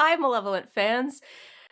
Hi, Malevolent fans.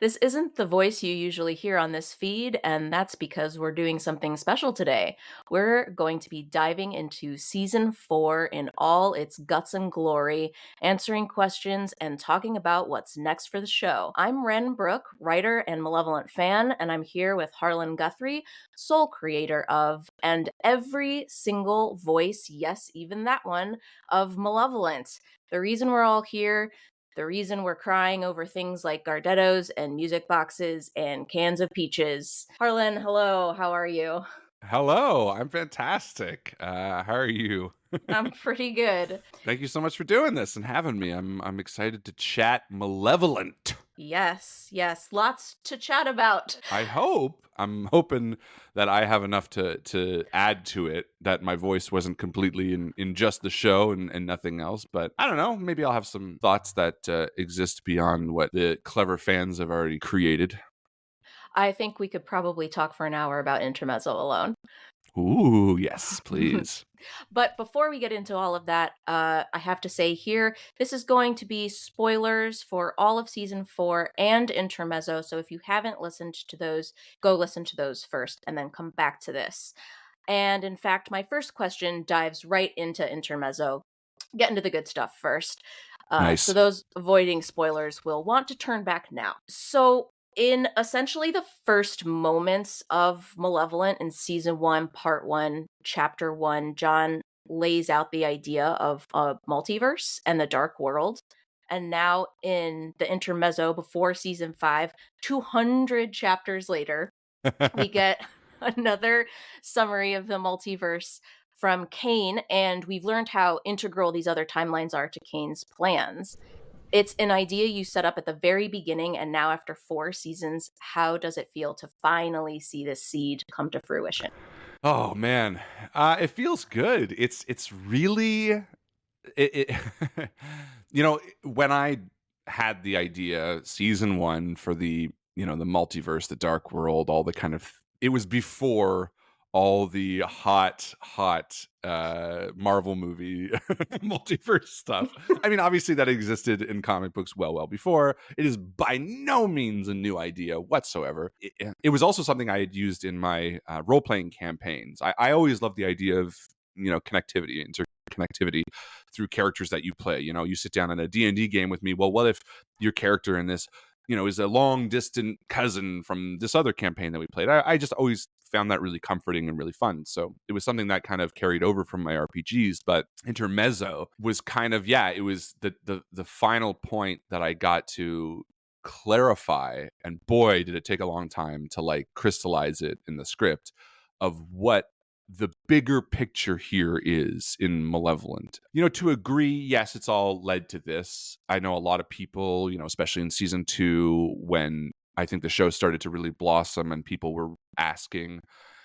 This isn't the voice you usually hear on this feed, and that's because we're doing something special today. We're going to be diving into season 4 in all its guts and glory, answering questions and talking about what's next for the show. I'm Ren Brooke, writer and Malevolent fan, and I'm here with Harlan Guthrie, sole creator of, and every single voice, yes, even that one, of Malevolent. The reason we're all here, the reason we're crying over things like Gardettos and music boxes and cans of peaches. Harlan, hello, how are you? Hello, I'm fantastic. How are you? I'm pretty good. Thank you so much for doing this and having me. I'm excited to chat Malevolent. Yes, yes, lots to chat about. I'm hoping that I have enough to add to it, that my voice wasn't completely in just the show and nothing else. But I don't know, maybe I'll have some thoughts that exist beyond what the clever fans have already created. I think we could probably talk for an hour about Intermezzo alone. Ooh, yes, please. But before we get into all of that, I have to say here, this is going to be spoilers for all of season 4 and Intermezzo. So if you haven't listened to those, go listen to those first and then come back to this. And in fact, my first question dives right into Intermezzo. Get into the good stuff first. So Nice. those avoiding spoilers will want to turn back now. So in essentially the first moments of Malevolent in season 1, part 1, chapter 1, John lays out the idea of a multiverse and the dark world. And now in the intermezzo before season 5, 200 chapters later, we get another summary of the multiverse from Kane, and we've learned how integral these other timelines are to Kane's plans. It's an idea you set up at the very beginning, and now after 4 seasons, how does it feel to finally see this seed come to fruition? Oh man, it feels good. It's really it when I had the idea season 1 for the multiverse, the dark world, all the kind of it was before all the hot Marvel movie multiverse stuff. I mean, obviously that existed in comic books well before. It is by no means a new idea whatsoever. It was also something I had used in my role-playing campaigns. I always loved the idea of connectivity, interconnectivity through characters that you play. You sit down in a D&D game with me. Well, what if your character in this, is a long distant cousin from this other campaign that we played? I just always found that really comforting and really fun. So it was something that kind of carried over from my RPGs. But Intermezzo was kind of, yeah, it was the final point that I got to clarify. And boy, did it take a long time to like crystallize it in the script of what the bigger picture here is in Malevolent. To agree, yes, it's all led to this. I know a lot of people, especially in season 2, when I think the show started to really blossom and people were asking,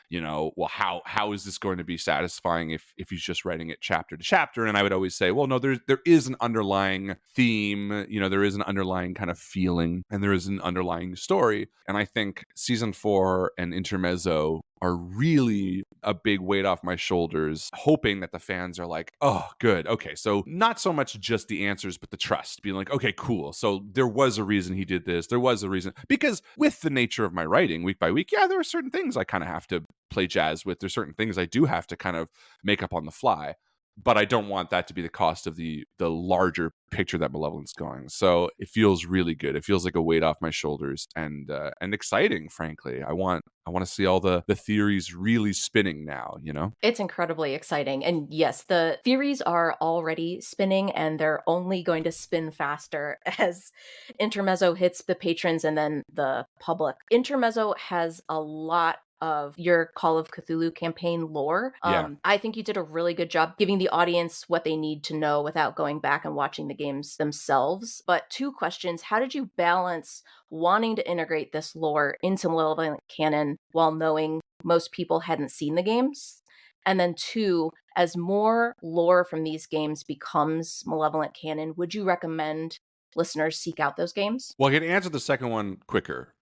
well, how is this going to be satisfying if he's just writing it chapter to chapter? And I would always say, well, no, there is an underlying theme, there is an underlying kind of feeling, and there is an underlying story. And I think season 4 and Intermezzo are really a big weight off my shoulders, hoping that the fans are like, oh, good. Okay. So not so much just the answers, but the trust, being like, okay, cool. So there was a reason he did this. There was a reason. Because with the nature of my writing week by week, yeah, there are certain things I kind of have to play jazz with. There's certain things I do have to kind of make up on the fly. But I don't want that to be the cost of the larger picture that Malevolent's going. So it feels really good. It feels like a weight off my shoulders and exciting, frankly. I want to see all the theories really spinning now. It's incredibly exciting. And yes, the theories are already spinning and they're only going to spin faster as Intermezzo hits the patrons and then the public. Intermezzo has a lot of your Call of Cthulhu campaign lore. Yeah. I think you did a really good job giving the audience what they need to know without going back and watching the games themselves. But 2 questions. How did you balance wanting to integrate this lore into Malevolent canon while knowing most people hadn't seen the games? And then 2, as more lore from these games becomes Malevolent canon, would you recommend listeners seek out those games? Well, I can answer the second one quicker.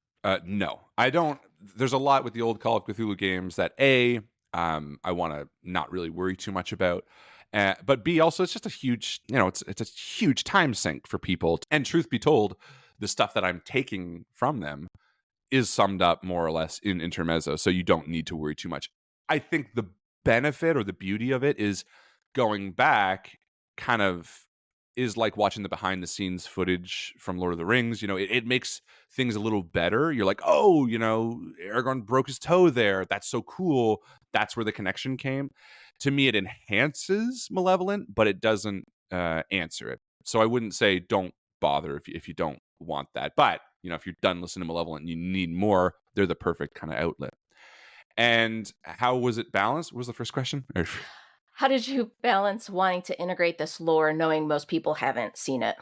No, I don't. There's a lot with the old Call of Cthulhu games that I want to not really worry too much about. But B, also, it's just a huge, it's a huge time sink for people. And truth be told, the stuff that I'm taking from them is summed up more or less in intermezzo, so you don't need to worry too much. I think the benefit or the beauty of it is going back kind of is like watching the behind the scenes footage from Lord of the Rings. It makes things a little better. You're like, oh, Aragorn broke his toe there. That's so cool. That's where the connection came. To me, it enhances Malevolent, but it doesn't answer it. So I wouldn't say don't bother if you don't want that. But if you're done listening to Malevolent and you need more, they're the perfect kind of outlet. And how was it balanced? What was the first question? How did you balance wanting to integrate this lore knowing most people haven't seen it?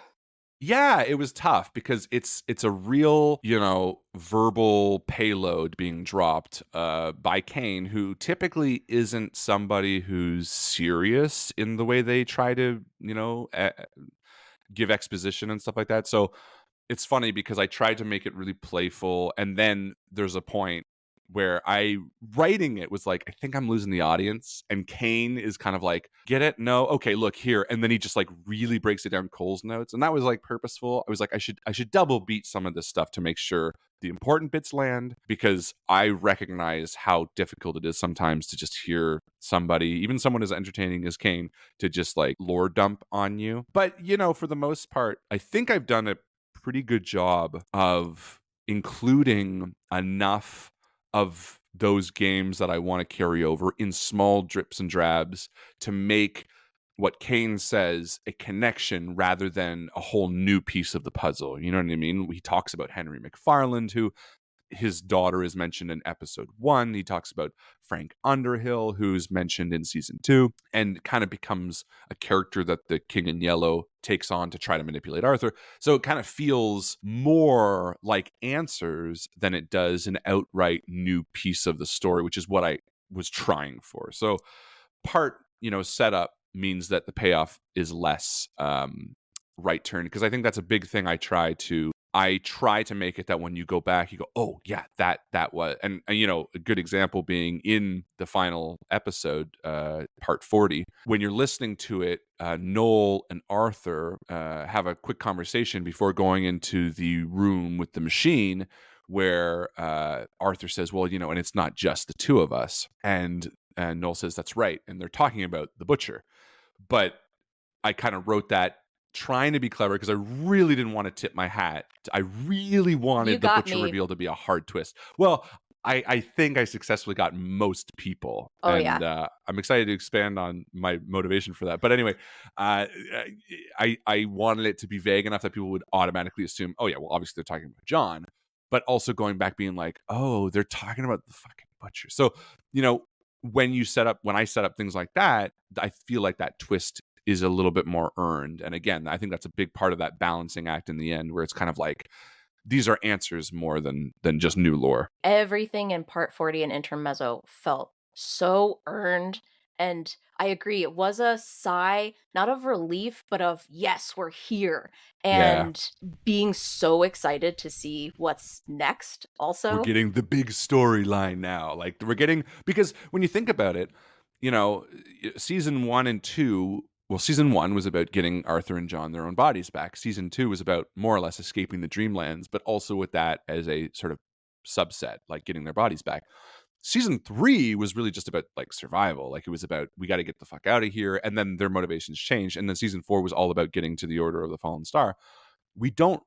Yeah, it was tough because it's a real, verbal payload being dropped by Kane, who typically isn't somebody who's serious in the way they try to, give exposition and stuff like that. So it's funny because I tried to make it really playful, and then there's a point where I writing it was like, I think I'm losing the audience, and Kane is kind of like, get it? No, okay, look here, and then he just like really breaks it down Cole's notes, and that was like purposeful. I was like, I should double beat some of this stuff to make sure the important bits land, because I recognize how difficult it is sometimes to just hear somebody, even someone as entertaining as Kane, to just like lore dump on you. But for the most part, I think I've done a pretty good job of including enough of those games that I want to carry over in small drips and drabs to make what Kane says a connection rather than a whole new piece of the puzzle. You know what I mean? He talks about Henry McFarland, who his daughter is mentioned in episode 1. He talks about Frank Underhill, who's mentioned in season 2, and kind of becomes a character that the King in Yellow takes on to try to manipulate Arthur. So it kind of feels more like answers than it does an outright new piece of the story, which is what I was trying for. So part, setup means that the payoff is less right turn, because I think that's a big thing I try to make it that when you go back, you go, oh yeah, that was, and a good example being in the final episode, part 40, when you're listening to it, Noel and Arthur have a quick conversation before going into the room with the machine, where Arthur says, well, and it's not just the two of us, and Noel says, that's right, and they're talking about the butcher. But I kind of wrote that trying to be clever because I really didn't want to tip my hat. I really You wanted the got butcher me. reveal to be a hard twist. Well, I think I successfully got most people, Oh, and yeah. I'm excited to expand on my motivation for that. But anyway, uh, I wanted it to be vague enough that people would automatically assume, oh yeah, well obviously they're talking about John, but also going back being like, oh, they're talking about the fucking butcher. So when I set up things like that, I feel like that twist is a little bit more earned. And again, I think that's a big part of that balancing act in the end, where it's kind of like these are answers more than just new lore. Everything in part 40 and intermezzo felt so earned. And I agree, it was a sigh, not of relief, but of, yes, we're here. Yeah. And being so excited to see what's next, We're also. getting the big storyline now. Like we're getting, because when you think about it, you know, season 1 and 2, well, season 1 was about getting Arthur and John their own bodies back. Season 2 was about more or less escaping the Dreamlands, but also with that as a sort of subset, like getting their bodies back. Season 3 was really just about like survival. Like it was about, we got to get the fuck out of here. And then their motivations changed. And then season 4 was all about getting to the Order of the Fallen Star. We don't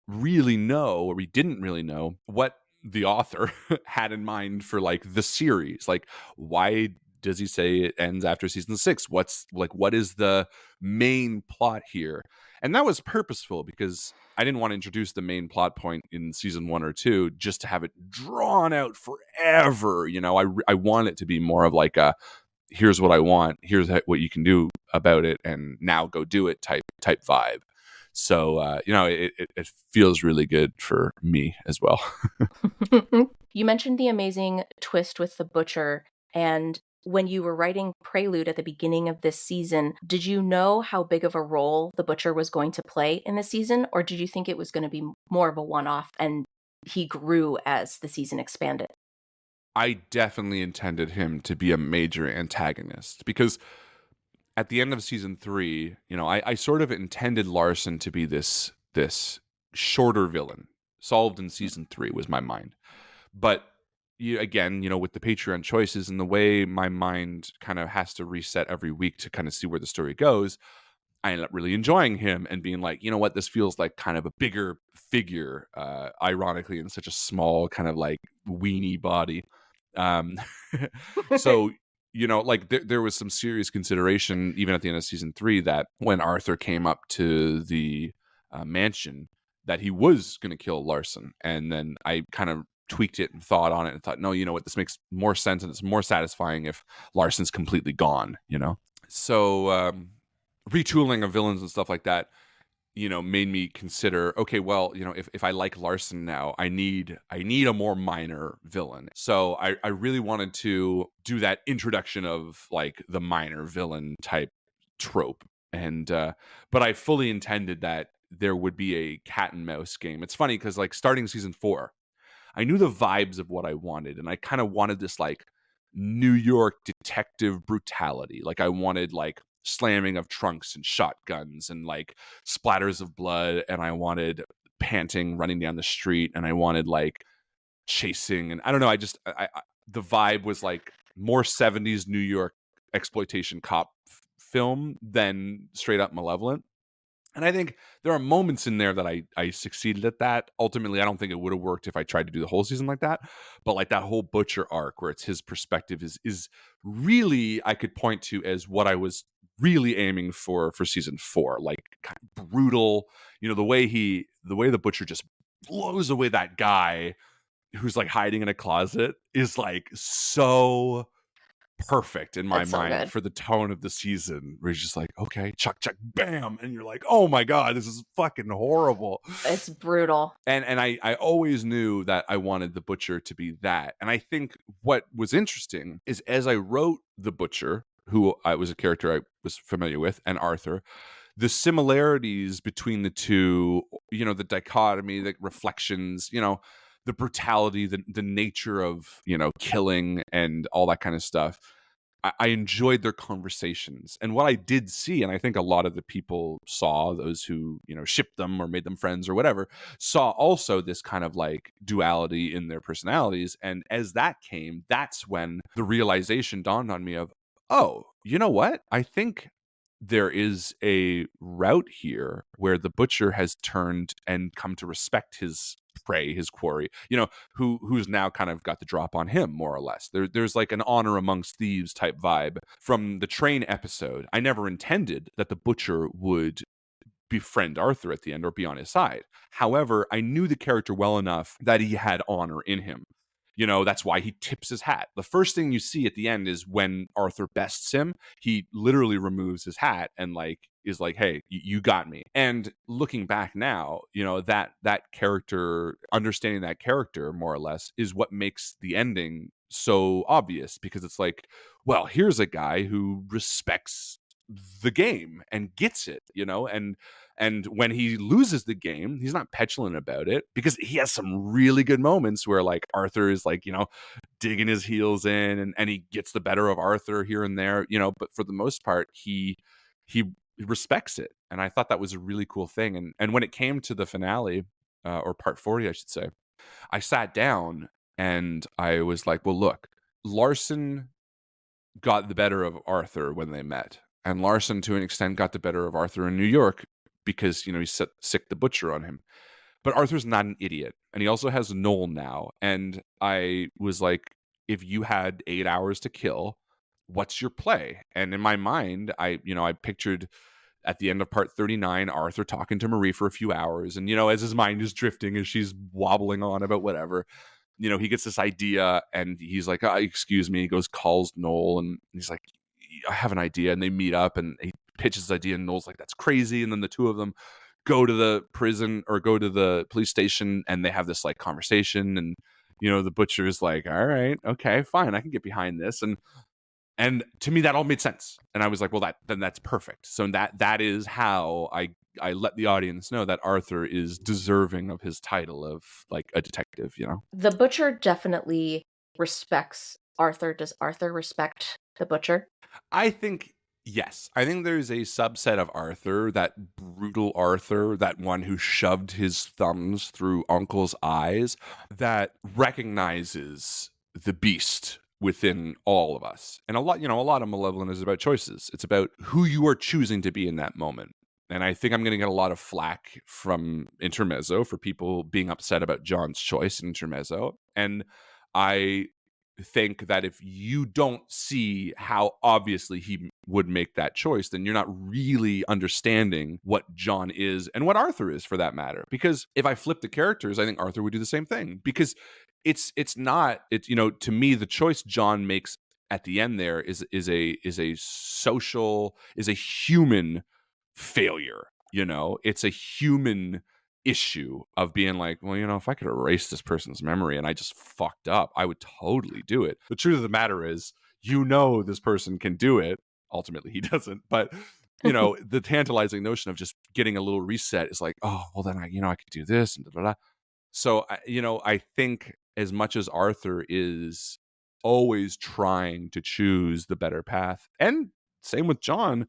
really know, or we didn't really know, what the author had in mind for like the series. Like, why does he say it ends after season 6? What is the main plot here? And that was purposeful, because I didn't want to introduce the main plot point in season 1 or 2 just to have it drawn out forever. I want it to be more of like a, here's what I want, here's what you can do about it, and now go do it type vibe. So it feels really good for me as well. You mentioned the amazing twist with the butcher, and when you were writing Prelude at the beginning of this season, did you know how big of a role the butcher was going to play in the season, or did you think it was going to be more of a one-off and he grew as the season expanded? I definitely intended him to be a major antagonist, because at the end of season 3, I sort of intended Larson to be this shorter villain. Solved in season 3 was my mind. But again, with the Patreon choices and the way my mind kind of has to reset every week to kind of see where the story goes, I ended up really enjoying him and being like, you know what, this feels like kind of a bigger figure, ironically, in such a small kind of like weenie body. Um, so, like there was some serious consideration even at the end of season 3 that when Arthur came up to the mansion, that he was going to kill Larson. And then I kind of tweaked it and thought on it and thought, no, you know what, this makes more sense and it's more satisfying if Larson's completely gone. So, retooling of villains and stuff like that, made me consider, okay, well, if I like Larson now, I need a more minor villain. So I really wanted to do that introduction of like the minor villain type trope. And but I fully intended that there would be a cat and mouse game. It's funny because like starting season 4, I knew the vibes of what I wanted, and I kind of wanted this like New York detective brutality. Like I wanted like slamming of trunks and shotguns and like splatters of blood, and I wanted panting running down the street, and I wanted like chasing, and I don't know, the vibe was like more 70s New York exploitation cop film than straight up Malevolent. And I think there are moments in there that I succeeded at that. Ultimately, I don't think it would have worked if I tried to do the whole season like that. But like that whole Butcher arc where it's his perspective is really, I could point to as what I was really aiming for season 4. Like kind of brutal, the way the Butcher just blows away that guy who's like hiding in a closet is like so perfect in my It's so mind good. for the tone of the season, where he's just like, okay, chuck chuck bam, and you're like, oh my god, this is fucking horrible. It's brutal. And I always knew that I wanted the Butcher to be that. And I think what was interesting is as I wrote the Butcher, who I was a character I was familiar with, and Arthur, the similarities between the two, the dichotomy, the reflections, the brutality, the nature of, killing and all that kind of stuff. I enjoyed their conversations. And what I did see, and I think a lot of the people saw, those who, shipped them or made them friends or whatever, saw also this kind of like duality in their personalities. And as that came, that's when the realization dawned on me of, oh, you know what? I think there is a route here where the Butcher has turned and come to respect his prey, his quarry, who's now kind of got the drop on him, more or less. There's like an honor amongst thieves type vibe from the train episode. I never intended that the Butcher would befriend Arthur at the end or be on his side. However, I knew the character well enough that he had honor in him. That's why he tips his hat. The first thing you see at the end is when Arthur bests him, he literally removes his hat and like is like, "Hey, you got me." And looking back now, that character, understanding that character more or less, is what makes the ending so obvious, because it's like, well, here's a guy who respects the game and gets it, and when he loses the game, he's not petulant about it, because he has some really good moments where like Arthur is like, digging his heels in, and he gets the better of Arthur here and there, but for the most part, he respects it. And I thought that was a really cool thing. And when it came to the finale, or part 40, I should say, I sat down and I was like, well, look, Larson got the better of Arthur when they met. And Larson, to an extent, got the better of Arthur in New York because, he sicked the Butcher on him. But Arthur's not an idiot. And he also has Noel now. And I was like, if you had 8 hours to kill, what's your play? And in my mind, I pictured at the end of part 39, Arthur talking to Marie for a few hours. And, as his mind is drifting, as she's wobbling on about whatever, he gets this idea and he's like, excuse me. He goes, calls Noel, and he's like, I have an idea. And they meet up and he pitches his idea, and Noel's like, that's crazy. And then the two of them go to the prison or go to the police station, and they have this like conversation. And, the Butcher is like, all right, okay, fine. I can get behind this. And to me, that all made sense. And I was like, well, then that's perfect. So that is how I let the audience know that Arthur is deserving of his title of like a detective. The Butcher definitely respects Arthur. Does Arthur respect the Butcher? I think Yes, I think there's a subset of Arthur, that brutal Arthur, that one who shoved his thumbs through Uncle's eyes, that recognizes the beast within all of us. And a lot of Malevolent is about choices. It's about who you are choosing to be in that moment. And I think I'm going to get a lot of flack from Intermezzo for people being upset about John's choice in Intermezzo. And I think that if you don't see how obviously he would make that choice, then you're not really understanding what John is and what Arthur is, for that matter. Because if I flip the characters, I think Arthur would do the same thing. Because it's not it's to me, the choice John makes at the end there is a social, is a human failure. It's a human issue of being like, well, if I could erase this person's memory and I just fucked up, I would totally do it. The truth of the matter is, this person can do it. Ultimately, he doesn't. But the tantalizing notion of just getting a little reset is like, oh, well, then I could do this and da, da, da. So I think as much as Arthur is always trying to choose the better path, and same with John,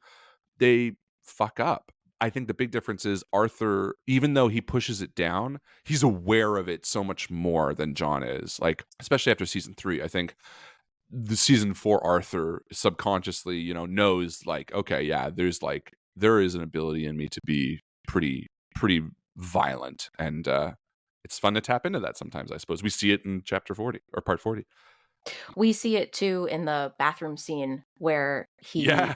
they fuck up. I think the big difference is Arthur, even though he pushes it down, he's aware of it so much more than John is. Like, especially after season 3, I think the season 4 Arthur subconsciously, knows like, okay, yeah, there is an ability in me to be pretty violent, and it's fun to tap into that sometimes. I suppose we see it in chapter 40 or part 40. We see it too in the bathroom scene where Yeah.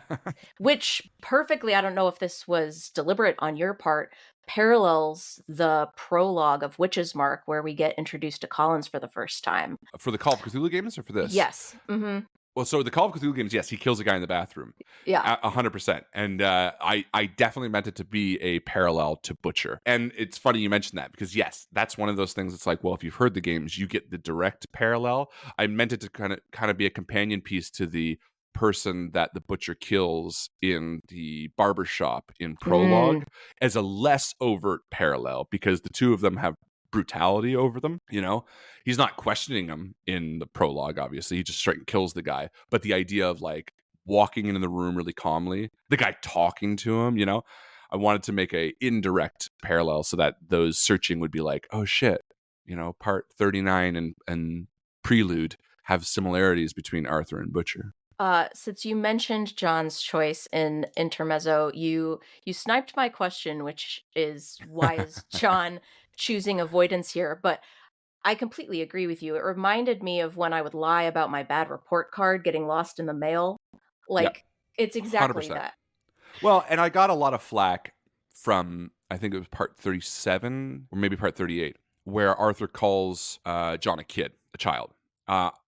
which perfectly, I don't know if this was deliberate on your part, parallels the prologue of Witch's Mark, where we get introduced to Collins for the first time. For the Call of Cthulhu games or for this? Yes. Mm-hmm. Well, so the Call of Cthulhu games, yes, he kills a guy in the bathroom, Yeah. 100%. And I definitely meant it to be a parallel to Butcher. And it's funny you mentioned that, because yes, that's one of those things. It's like, well, if you've heard the games, you get the direct parallel. I meant it to kind of be a companion piece to the person that the Butcher kills in the barbershop in prologue, Mm. as a less overt parallel, because the two of them have brutality over them. He's not questioning him in the prologue, obviously. He just straight and kills the guy. But the idea of like walking into the room really calmly, the guy talking to him, I wanted to make a indirect parallel so that those searching would be like, oh shit, part 39 and Prelude have similarities between Arthur and Butcher. Since you mentioned John's choice in Intermezzo, you sniped my question, which is, why is John choosing avoidance here? But I completely agree with you. It reminded me of when I would lie about my bad report card getting lost in the mail. Yeah, Like, it's exactly 100%. that. Well, and I got a lot of flack from, I think it was part 37 or maybe part 38, where Arthur calls John a kid, a child.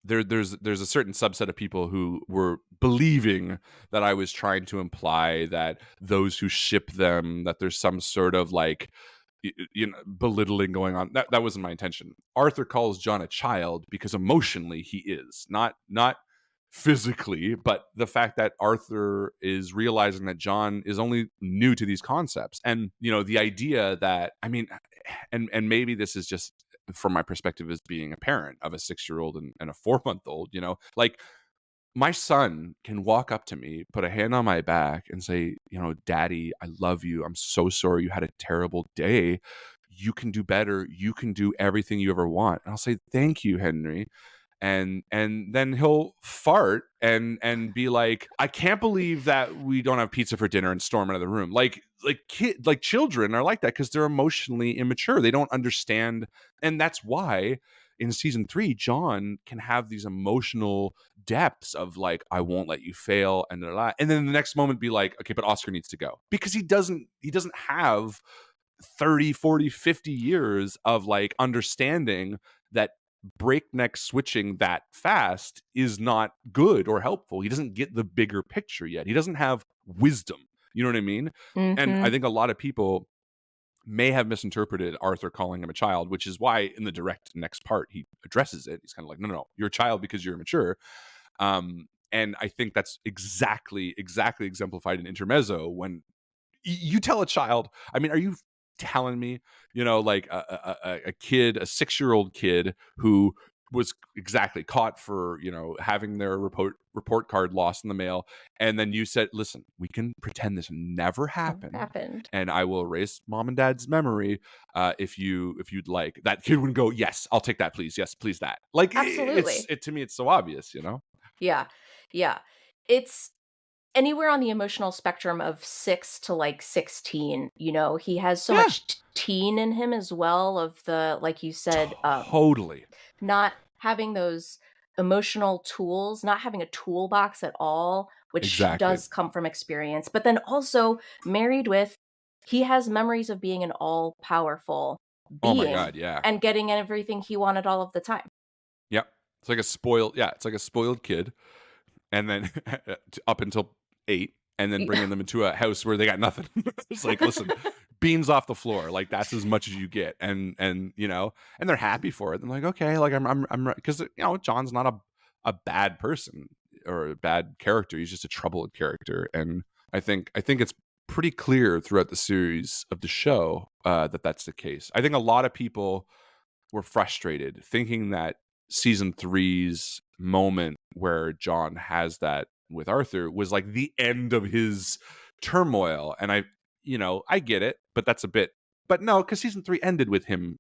There's a certain subset of people who were believing that I was trying to imply that those who ship them, that there's some sort of like belittling going on. That wasn't my intention. Arthur calls John a child because emotionally he is, not physically, but the fact that Arthur is realizing that John is only new to these concepts. And the idea that, I mean, and maybe this is just from my perspective as being a parent of a 6-year-old and a 4-month-old, like, my son can walk up to me, put a hand on my back, and say, Daddy, I love you. I'm so sorry you had a terrible day. You can do better. You can do everything you ever want. And I'll say, thank you, Henry. And then he'll fart and be like, I can't believe that we don't have pizza for dinner, and storm out of the room. Like children are like that because they're emotionally immature. They don't understand. And that's why in season 3, John can have these emotional depths of like, I won't let you fail, and and then the next moment be like, okay, but Oscar needs to go, because he doesn't have 30, 40, 50 years of like understanding that breakneck switching that fast is not good or helpful. He doesn't get the bigger picture yet. He doesn't have wisdom. You know what I mean? And I Mm-hmm. think a lot of people may have misinterpreted Arthur calling him a child, which is why in the direct next part he addresses it. He's kind of like, no, you're a child because you're immature. And I think that's exactly exemplified in Intermezzo, when you tell a child, I mean, are you telling me, like a kid, a 6-year-old kid who was exactly caught for, having their report card lost in the mail. And then you said, listen, we can pretend this never Never happened, happened. and I will erase mom and dad's memory, if you'd like. That kid would go, yes, I'll take that, please. Yes, please, that. Like, Absolutely. to me, it's so obvious. Yeah. Yeah. It's anywhere on the emotional spectrum of 6 to, like, 16, he has so Yeah, much teen in him as well, of the, like you said, totally. not having those emotional tools, not having a toolbox at all, which Exactly. does come from experience, but then also married with, he has memories of being an all-powerful Oh my being God. Yeah. and getting everything he wanted all of the time. Yep. It's like a spoiled kid, and then up until 8, and then bringing them into a house where they got nothing. It's like, listen, beans off the floor, like that's as much as you get, and and they're happy for it. I'm like, okay, like I'm because John's not a bad person or a bad character. He's just a troubled character, and I think it's pretty clear throughout the series of the show that that's the case. I think a lot of people were frustrated thinking that season three's moment where John has that with Arthur was like the end of his turmoil. And I get it, but that's a bit, but no, because season three ended with him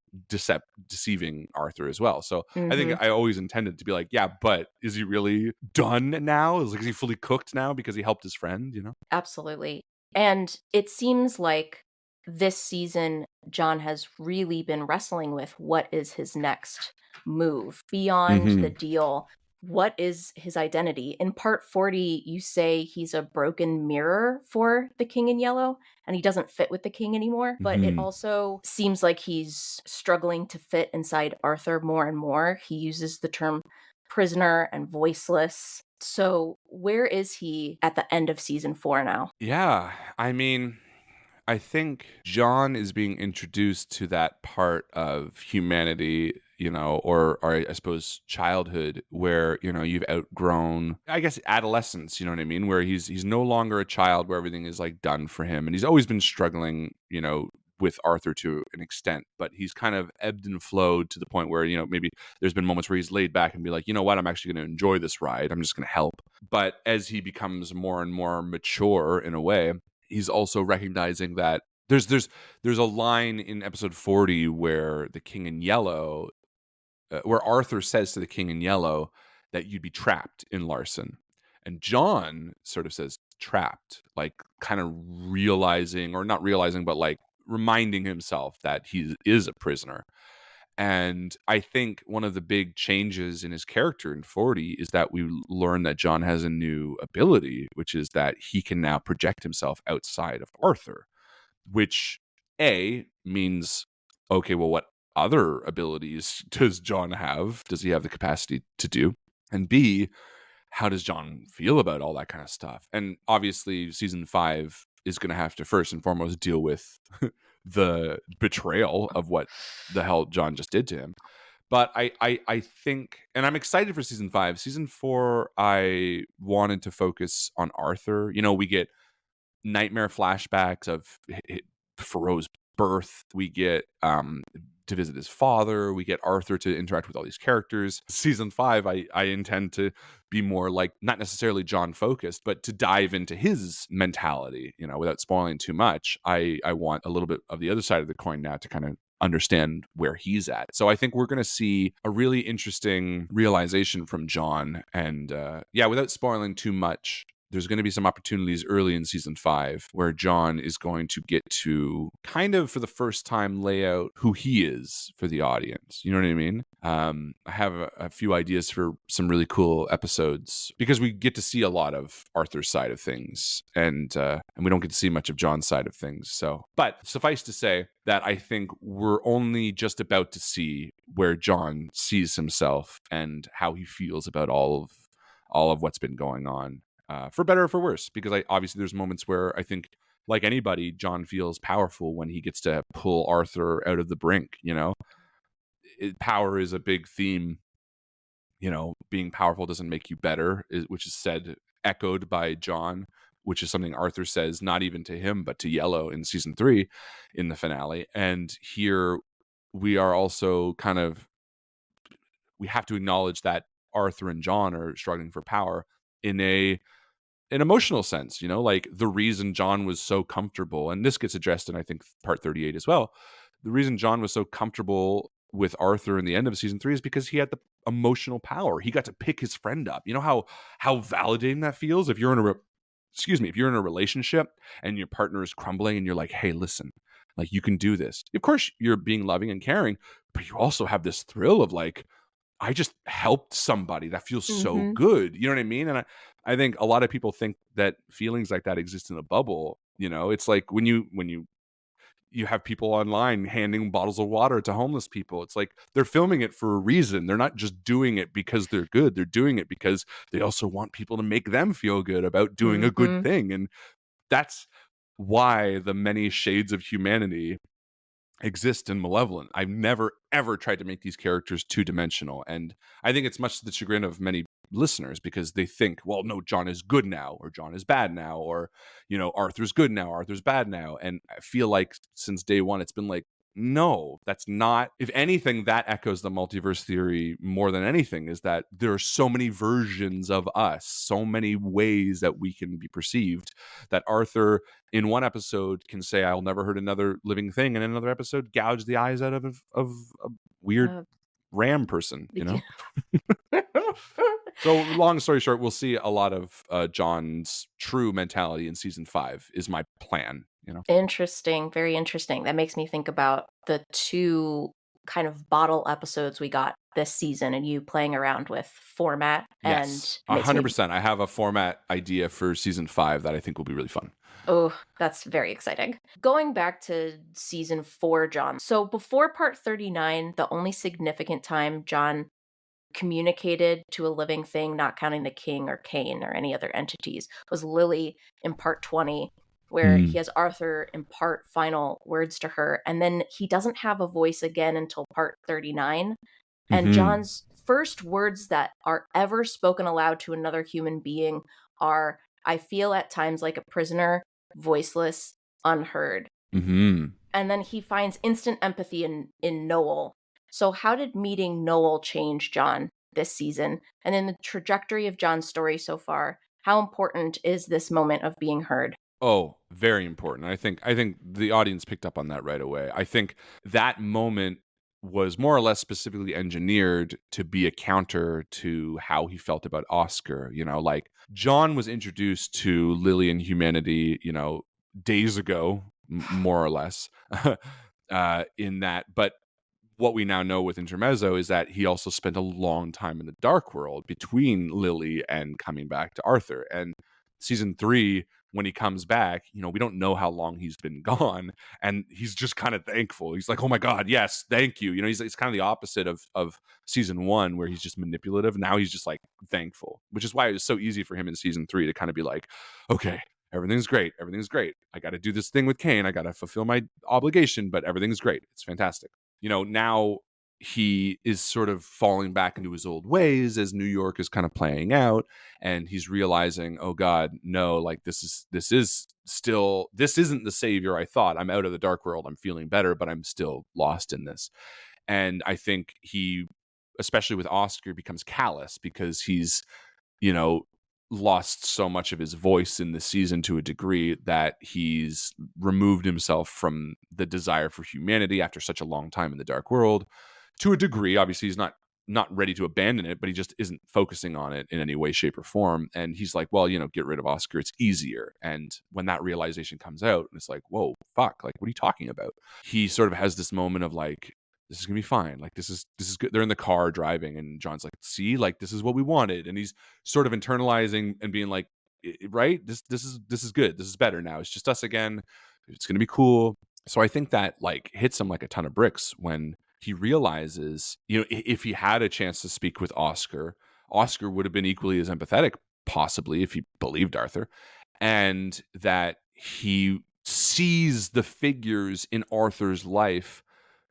deceiving Arthur as well. So I think Mhm. I always intended to be like, yeah, but is he really done now? Is he fully cooked now because he helped his friend? Absolutely. And it seems like this season, John has really been wrestling with what is his next move beyond the Hmm. deal. What is his identity? In part 40, you say he's a broken mirror for the King in Yellow and he doesn't fit with the King anymore. But it Hmm. also seems like he's struggling to fit inside Arthur more and more. He uses the term prisoner and voiceless. So, where is he at the end of season 4 now? Yeah. I mean, I think John is being introduced to that part of humanity, or I suppose childhood where, you've outgrown, I guess, adolescence, you know what I mean? Where he's no longer a child where everything is like done for him. And he's always been struggling, with Arthur to an extent, but he's kind of ebbed and flowed to the point where, maybe there's been moments where he's laid back and be like, you know what, I'm actually going to enjoy this ride. I'm just going to help. But as he becomes more and more mature in a way, he's also recognizing that there's a line in episode 40 where the King in Yellow, where Arthur says to the King in Yellow that you'd be trapped in Larson, and John sort of says trapped, like kind of realizing, or not realizing, but like reminding himself that he is a prisoner. And I think one of the big changes in his character in 40 is that we learn that John has a new ability, which is that he can now project himself outside of Arthur, which A means, okay, well, what other abilities does John have? Does he have the capacity to do? And B, how does John feel about all that kind of stuff? And obviously, season 5 is going to have to first and foremost deal with the betrayal of what the hell John just did to him. But I think, and I'm excited for season 5. Season 4, I wanted to focus on Arthur. We get nightmare flashbacks of Faro's birth. We get to visit his father. We get Arthur to interact with all these characters. Season 5, I intend to be more like, not necessarily John focused, but to dive into his mentality, without spoiling too much. I want a little bit of the other side of the coin now to kind of understand where he's at. So I think we're going to see a really interesting realization from John. And yeah, without spoiling too much, there's going to be some opportunities early in season 5 where John is going to get to kind of for the first time lay out who he is for the audience. You know what I mean? I have a few ideas for some really cool episodes because we get to see a lot of Arthur's side of things, and we don't get to see much of John's side of things. So, but suffice to say that I think we're only just about to see where John sees himself and how he feels about all of what's been going on. For better or for worse, because obviously there's moments where I think, like anybody, John feels powerful when he gets to pull Arthur out of the brink. Power is a big theme. Being powerful doesn't make you better, which is echoed by John, which is something Arthur says not even to him but to Yellow in season 3, in the finale. And here we are also kind of we have to acknowledge that Arthur and John are struggling for power in an emotional sense, like the reason John was so comfortable, and this gets addressed in I think part 38 as well. The reason John was so comfortable with Arthur in the end of season 3 is because he had the emotional power. He got to pick his friend up. You know how validating that feels if you're in a if you're in a relationship and your partner is crumbling and you're like, "Hey, listen, like you can do this." Of course, you're being loving and caring, but you also have this thrill of like, I just helped somebody. That feels so Mhm. good. You know what I mean? And I think a lot of people think that feelings like that exist in a bubble. It's like when you have people online handing bottles of water to homeless people. It's like they're filming it for a reason. They're not just doing it because they're good. They're doing it because they also want people to make them feel good about doing a good Mhm. thing. And that's why the many shades of humanity exist in Malevolent. I've never ever tried to make these characters two dimensional, and I think it's much to the chagrin of many listeners because they think, well, no, John is good now, or John is bad now, or Arthur's good now, Arthur's bad now. And I feel like since day one, it's been like, no, that's not. If anything, that echoes the multiverse theory more than anything. Is that there are so many versions of us, so many ways that we can be perceived, that Arthur in one episode can say I'll never hurt another living thing, and in another episode gouge the eyes out of a weird Uh, ram person. So long story short, we'll see a lot of John's true mentality in season 5 is my plan. Interesting, very interesting. That makes me think about the 2 kind of bottle episodes we got this season and you playing around with format, and Yes, makes me 100%. I have a format idea for season 5 that I think will be really fun. oh, that's very exciting. Going back to season 4, John. So before part 39, the only significant time John communicated to a living thing, not counting the king or Cain or any other entities, was Lily in part 20, where Mm. he has Arthur impart final words to her. And then he doesn't have a voice again until part 39. And Hmm. John's first words that are ever spoken aloud to another human being are, I feel at times like a prisoner, voiceless, unheard. Hmm. And then he finds instant empathy in Noel. So how did meeting Noel change John this season? And in the trajectory of John's story so far, how important is this moment of being heard? Oh, very important. I think the audience picked up on that right away. I think that moment was more or less specifically engineered to be a counter to how he felt about Oscar. Like John was introduced to Lily and humanity, days ago, more or less, in that. But what we now know with Intermezzo is that he also spent a long time in the dark world between Lily and coming back to Arthur. And season 3, when he comes back, we don't know how long he's been gone, and he's just kind of thankful. He's like, "Oh my god, yes, thank you." He's kind of the opposite of season 1, where he's just manipulative. Now he's just like thankful, which is why it was so easy for him in season 3 to kind of be like, "Okay, everything's great, everything's great. I got to do this thing with Cain. I got to fulfill my obligation, but everything's great. It's fantastic." Now he is sort of falling back into his old ways as New York is kind of playing out, and he's realizing, oh God, no, like this isn't the savior I thought. I'm out of the dark world. I'm feeling better, but I'm still lost in this. And I think he, especially with Oscar, becomes callous because he's, you know, lost so much of his voice in the season to a degree that he's removed himself from the desire for humanity after such a long time in the dark world. To a degree, obviously he's not ready to abandon it, but he just isn't focusing on it in any way, shape, or form. And he's like, well, get rid of Oscar, it's easier. And when that realization comes out, it's like, whoa, fuck, like, what are you talking about? He sort of has this moment of like, this is gonna be fine. Like, this is good. They're in the car driving, and John's like, see, like, this is what we wanted. And he's sort of internalizing and being like, right, this is good. This is better now. It's just us again. It's gonna be cool. So I think that like hits him like a ton of bricks when he realizes, if he had a chance to speak with Oscar, Oscar would have been equally as empathetic, possibly, if he believed Arthur, and that he sees the figures in Arthur's life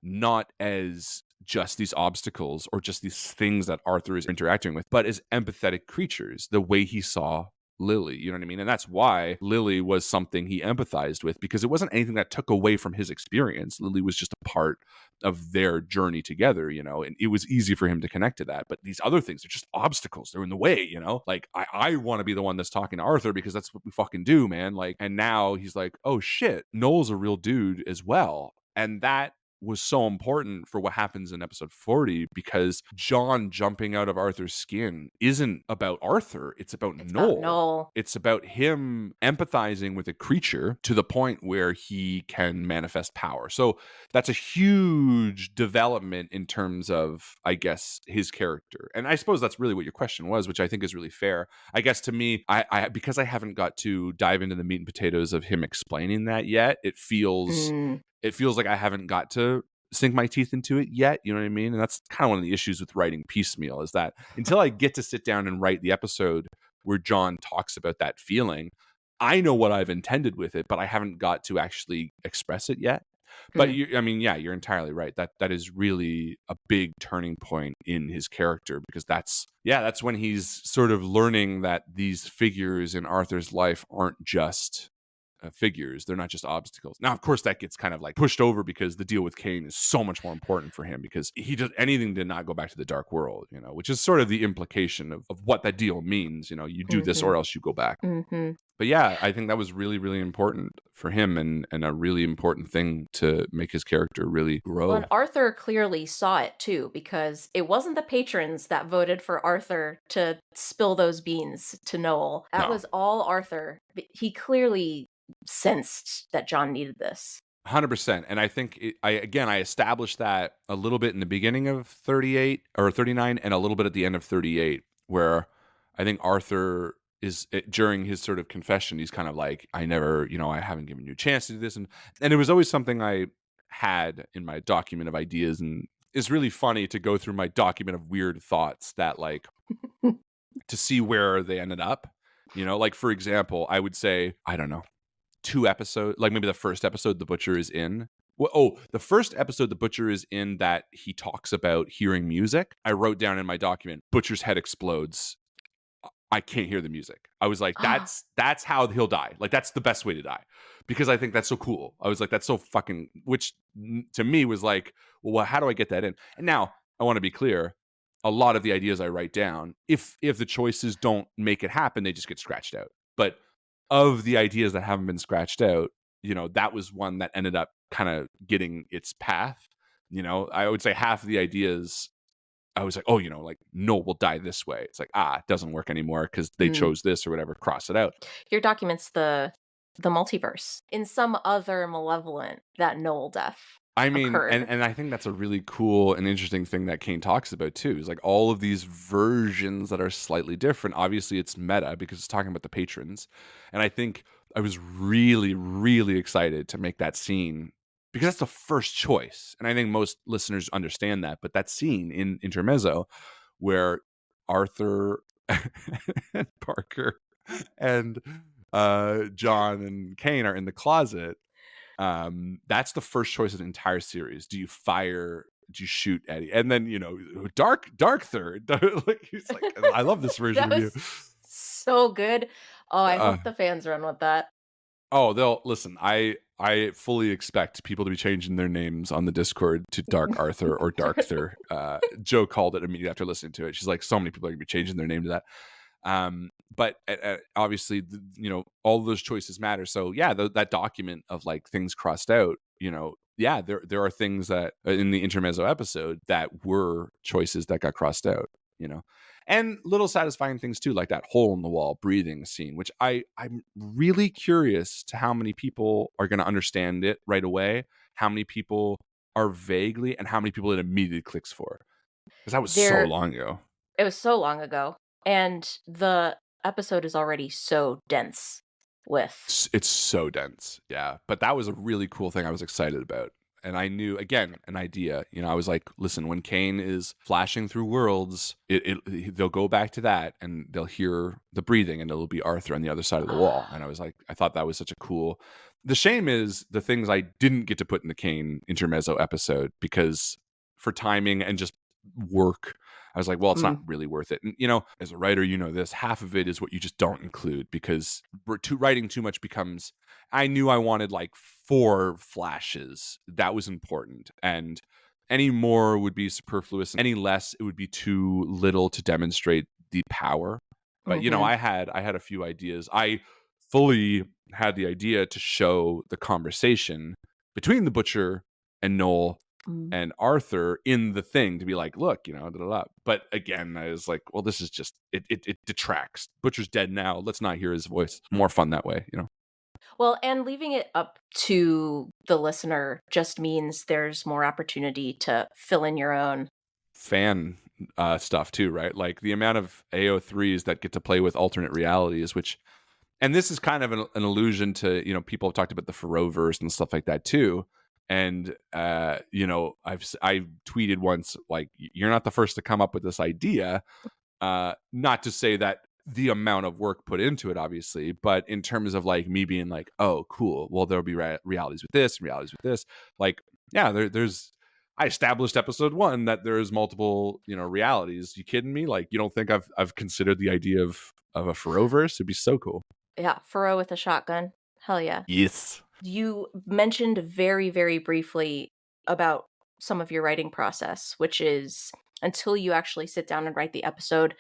not as just these obstacles or just these things that Arthur is interacting with, but as empathetic creatures, the way he saw Lily, you know what I mean? And that's why Lily was something he empathized with, because it wasn't anything that took away from his experience. Lily was just a part of their journey together, and it was easy for him to connect to that. But these other things are just obstacles. They're in the way, Like, I want to be the one that's talking to Arthur because that's what we fucking do, man. Like, and now he's like, oh shit, Noel's a real dude as well. And that was so important for what happens in episode 40, because John jumping out of Arthur's skin isn't about Arthur, it's about It's about Noel. Noel. It's about him empathizing with a creature to the point where he can manifest power. So that's a huge development in terms of, I guess, his character. And I suppose that's really what your question was, which I think is really fair. I guess to me, I because I haven't got to dive into the meat and potatoes of him explaining that yet, it feels like I haven't got to sink my teeth into it yet. You know what I mean? And that's kind of one of the issues with writing piecemeal, is that until I get to sit down and write the episode where John talks about that feeling, I know what I've intended with it, but I haven't got to actually express it yet. But you're entirely right. That is really a big turning point in his character, because that's when he's sort of learning that these figures in Arthur's life aren't just figures. They're not just obstacles. Now, of course, that gets kind of like pushed over because the deal with Cain is so much more important for him, because he does anything to not go back to the dark world, which is sort of the implication of what that deal means. You do this or else you go back. But yeah, I think that was really, really important for him, and a really important thing to make his character really grow. Well, and Arthur clearly saw it too, because it wasn't the patrons that voted for Arthur to spill those beans to Noel. That was all Arthur. He clearly sensed that John needed this. 100%. And I think I established that a little bit in the beginning of 38 or 39, and a little bit at the end of 38, where I think Arthur is during his sort of confession, he's kind of like, I haven't given you a chance to do this. And it was always something I had in my document of ideas. And it's really funny to go through my document of weird thoughts that, like, to see where they ended up, like, for example, I would say, I don't know, 2 episodes, like maybe the first episode the Butcher is in. The first episode the Butcher is in, that he talks about hearing music. I wrote down in my document, Butcher's head explodes. I can't hear the music. I was like, that's how he'll die. Like, that's the best way to die, because I think that's so cool. I was like, that's so fucking, which to me was like, well, how do I get that in? And now I want to be clear. A lot of the ideas I write down, if the choices don't make it happen, they just get scratched out. But of the ideas that haven't been scratched out, that was one that ended up kind of getting its path. I would say half of the ideas, I was like, oh, like, no, we'll die this way. It's like, it doesn't work anymore because they chose this or whatever. Cross it out. Your document's the multiverse. In some other Malevolent, that Noel death occurred. And I think that's a really cool and interesting thing that Cain talks about too, is like all of these versions that are slightly different. Obviously it's meta because it's talking about the patrons. And I think I was really, really excited to make that scene, because that's the first choice. And I think most listeners understand that. But that scene in Intermezzo where Arthur and Parker and John and Cain are in the closet, that's the first choice of the entire series. Do you fire? Do you shoot Eddie? And then, dark third. Like, he's like, I love this version of you. So good. Oh, I hope the fans run with that. Oh, they'll listen. I fully expect people to be changing their names on the Discord to Dark Arthur or Dark Thur. Joe called it immediately after listening to it. She's like, so many people are gonna be changing their name to that. But obviously, all of those choices matter. So yeah, that document of like things crossed out, there are things that in the Intermezzo episode that were choices that got crossed out, and little satisfying things too, like that hole in the wall breathing scene, which I'm really curious to how many people are going to understand it right away, how many people are vaguely, and how many people it immediately clicks for, because that was so long ago. It was so long ago. And the episode is already so dense with. It's so dense. Yeah. But that was a really cool thing I was excited about. And I knew, again, an idea, I was like, listen, when Cain is flashing through worlds, they'll go back to that and they'll hear the breathing and it'll be Arthur on the other side of the wall. And I was like, I thought that was such a cool. The shame is the things I didn't get to put in the Cain Intermezzo episode, because for timing and just work, I was like, well, it's not Mm. really worth it. And, as a writer, this, half of it is what you just don't include because writing too much becomes, I knew I wanted like 4 flashes. That was important. And any more would be superfluous. Any less, it would be too little to demonstrate the power. But, Mhm. I had a few ideas. I fully had the idea to show the conversation between the butcher and Noel Mm. and Arthur in the thing to be like, look, da, da, da. But again, I was like, well, this is just it detracts. Butcher's dead now. Let's not hear his voice. More fun that way. Well, and leaving it up to the listener just means there's more opportunity to fill in your own. Fan stuff too, right? Like the amount of AO3s that get to play with alternate realities, and this is kind of an allusion to, people have talked about the Faroverse and stuff like that too. And I tweeted once like, you're not the first to come up with this idea. Not to say that the amount of work put into it, obviously, but in terms of like me being like, oh, cool. Well, there'll be realities with this, realities with this. Like, yeah, there's. I established episode 1 that there's multiple, realities. You kidding me? Like, you don't think I've considered the idea of a Faroverse? It'd be so cool. Yeah, furrow with a shotgun. Hell yeah. Yes. You mentioned very, very briefly about some of your writing process, which is until you actually sit down and write the episode,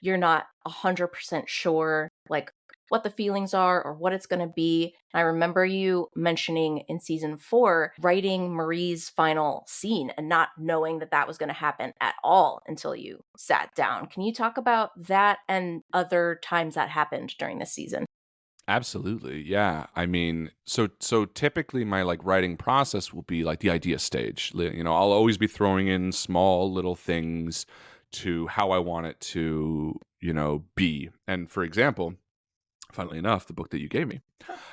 you're not 100% sure like what the feelings are or what it's going to be. I remember you mentioning in season 4 writing Marie's final scene and not knowing that that was going to happen at all until you sat down. Can you talk about that and other times that happened during this season? Absolutely. Yeah. I mean, so typically my like writing process will be like the idea stage. I'll always be throwing in small little things to how I want it to, be. And for example, funnily enough, the book that you gave me,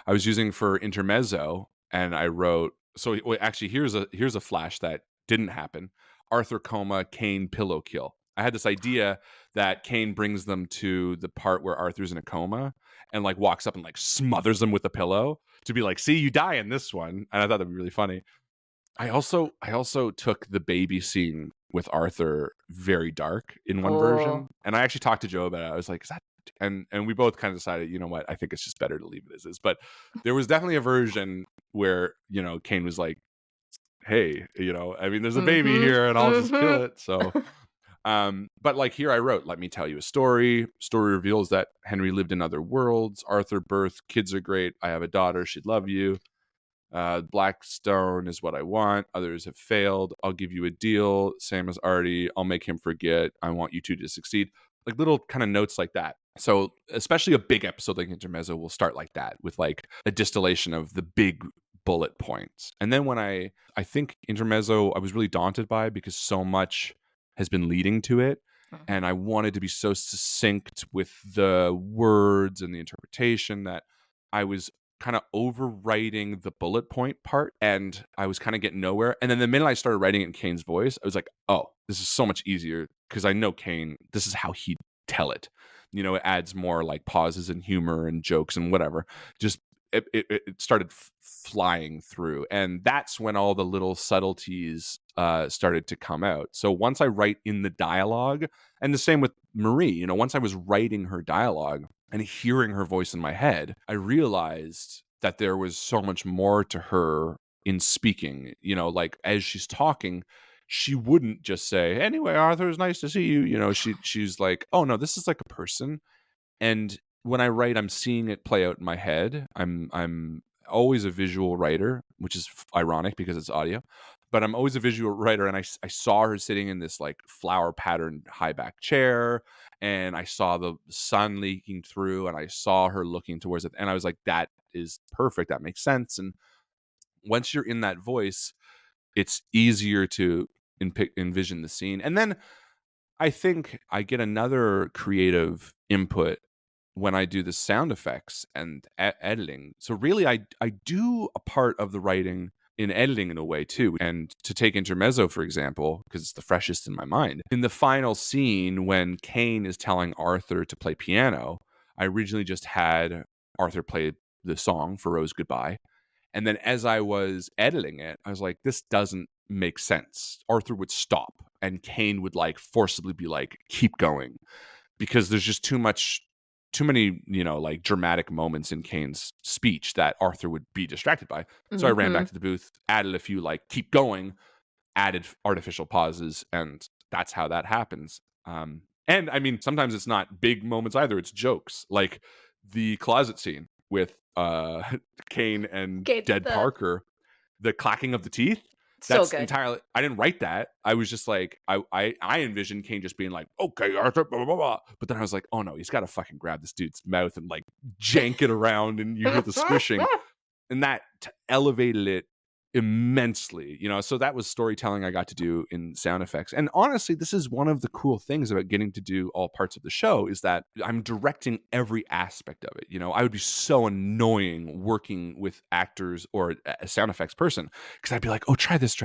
I was using for intermezzo, and I wrote. So wait, actually, here's a flash that didn't happen. Arthur coma, Kane pillow kill. I had this idea that Kane brings them to the part where Arthur's in a coma and like walks up and like smothers them with a pillow to be like, see, you die in this one. And I thought that'd be really funny. I also took the baby scene with Arthur very dark in one Oh, version, and I actually talked to Joe about it. I was like, "Is that?" And we both kind of decided, you know what? I think it's just better to leave it as is. But there was definitely a version where Kane was like, "Hey, I mean, there's a baby mm-hmm, here, and I'll just kill it." So, mm-hmm. but like here, I wrote, "Let me tell you a story. Story reveals that Henry lived in other worlds. Arthur birth. Kids are great. I have a daughter. She'd love you. Blackstone is what I want. Others have failed. I'll give you a deal. Same as Artie. I'll make him forget. I want you two to succeed." Like little kind of notes like that. So, especially a big episode like Intermezzo will start like that with like a distillation of the big bullet points. And then when I think Intermezzo, I was really daunted by because so much has been leading to it. And I wanted to be so succinct with the words and the interpretation that I was kind of overwriting the bullet point part and I was kind of getting nowhere. And then the minute I started writing it in Kane's voice, I was like, oh, this is so much easier because I know Kane, this is how he'd tell it. It adds more like pauses and humor and jokes and whatever. Just it started flying through. And that's when all the little subtleties started to come out. So once I write in the dialogue, and the same with Marie, once I was writing her dialogue, and hearing her voice in my head, I realized that there was so much more to her in speaking. Like as she's talking, she wouldn't just say, "Anyway, Arthur, it's nice to see you." She's like, "Oh no, this is like a person." And when I write, I'm seeing it play out in my head. I'm always a visual writer, which is ironic because it's audio. But I'm always a visual writer, and I saw her sitting in this like flower patterned high back chair, and I saw the sun leaking through, and I saw her looking towards it, and I was like, that is perfect. That makes sense. And once you're in that voice, it's easier to envision the scene. And then I think I get another creative input when I do the sound effects and editing. So really, I do a part of the writing in editing in a way too. And to take Intermezzo, for example, because it's the freshest in my mind, in the final scene when Kane is telling Arthur to play piano, I originally just had Arthur play the song for Rose Goodbye. And then as I was editing it, I was like, this doesn't make sense. Arthur would stop and Kane would like forcibly be like, keep going, because there's just too many, like dramatic moments in Kane's speech that Arthur would be distracted by. So I ran back Mhm. to the booth, added a few like keep going, added artificial pauses, and that's how that happens. And I mean, sometimes it's not big moments either, it's jokes. Like the closet scene with Kane and Okay, dead Parker, the clacking of the teeth. so That's good. entirely, I didn't write that. I was just like, I envisioned Kane just being like, okay, Arthur, blah, blah, blah. But then I was like, oh no, he's got to fucking grab this dude's mouth and like jank it around, and you hear the squishing, and that elevated it immensely, so that was storytelling I got to do in sound effects. And honestly, this is one of the cool things about getting to do all parts of the show, is that I'm directing every aspect of it. I would be so annoying working with actors or a sound effects person, because I'd be like, oh, try this.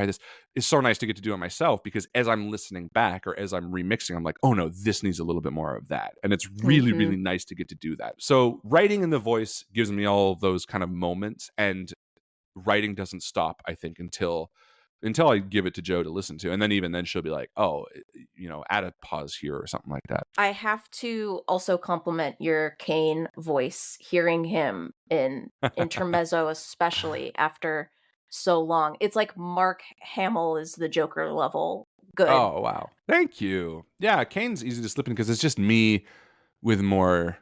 It's so nice to get to do it myself, because as I'm listening back or as I'm remixing, I'm like, oh no, this needs a little bit more of that. And it's really, Mhm. really nice to get to do that. So writing in the voice gives me all those kind of moments, and writing doesn't stop, I think, until I give it to Joe to listen to, and then even then she'll be like, oh, add a pause here or something like that. I have to also compliment your Kane voice, hearing him in Intermezzo, especially after so long. It's like Mark Hamill is the Joker level good. Oh wow, thank you. Yeah, Kane's easy to slip in because it's just me with more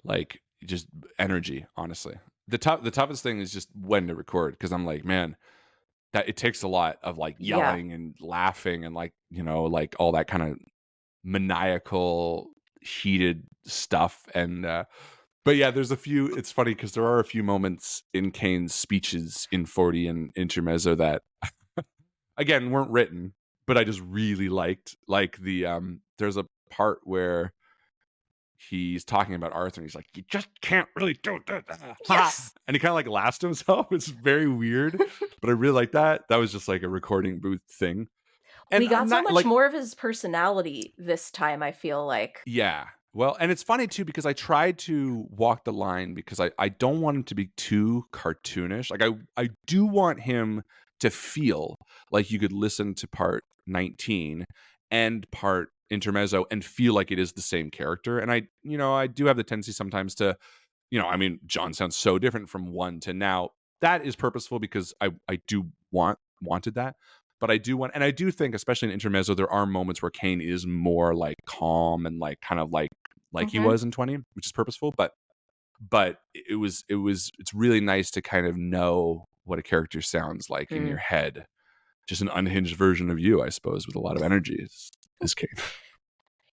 like just energy. Honestly, the toughest thing is just when to record, because I'm like, man, that it takes a lot of like Yeah. yelling and laughing and like like all that kind of maniacal heated stuff. And but yeah, there's a few, it's funny because there are a few moments in Kane's speeches in 40 and Intermezzo that again weren't written, but I just really liked. Like there's a part where he's talking about Arthur and he's like, you just can't really do that. Yes. And he kind of like laughs to himself. It's very weird, but I really like that. That was just like a recording booth thing. And We I'm got so not much like, more of his personality this time, I feel like. yeah. Well, and it's funny too, because I tried to walk the line, because I don't want him to be too cartoonish. Like I do want him to feel like you could listen to part 19 and part intermezzo and feel like it is the same character. And I do have the tendency sometimes to, I mean, John sounds so different from one to now. That is purposeful, because I do wanted that. But I do want, and I do think, especially in Intermezzo, there are moments where Kane is more like calm and like kind of like he Mhm. was in 20, which is purposeful. But it's really nice to kind of know what a character sounds like in Mm. your head. Just an unhinged version of you, I suppose, with a lot of energy is Kane.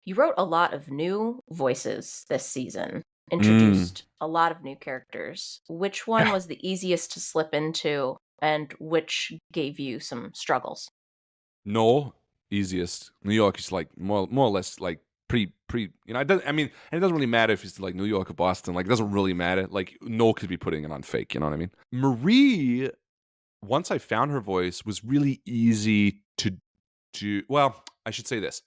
You wrote a lot of new voices this season, Mm, introduced a lot of new characters. Which one yeah. was the easiest to slip into, and which gave you some struggles? No, easiest. New York is like more or less like pretty. It doesn't. I mean, and it doesn't really matter if it's like New York or Boston. Like, it doesn't really matter. Like, Noel could be putting it on fake. You know what I mean? Marie, once I found her voice, was really easy to do. Well, I should say this.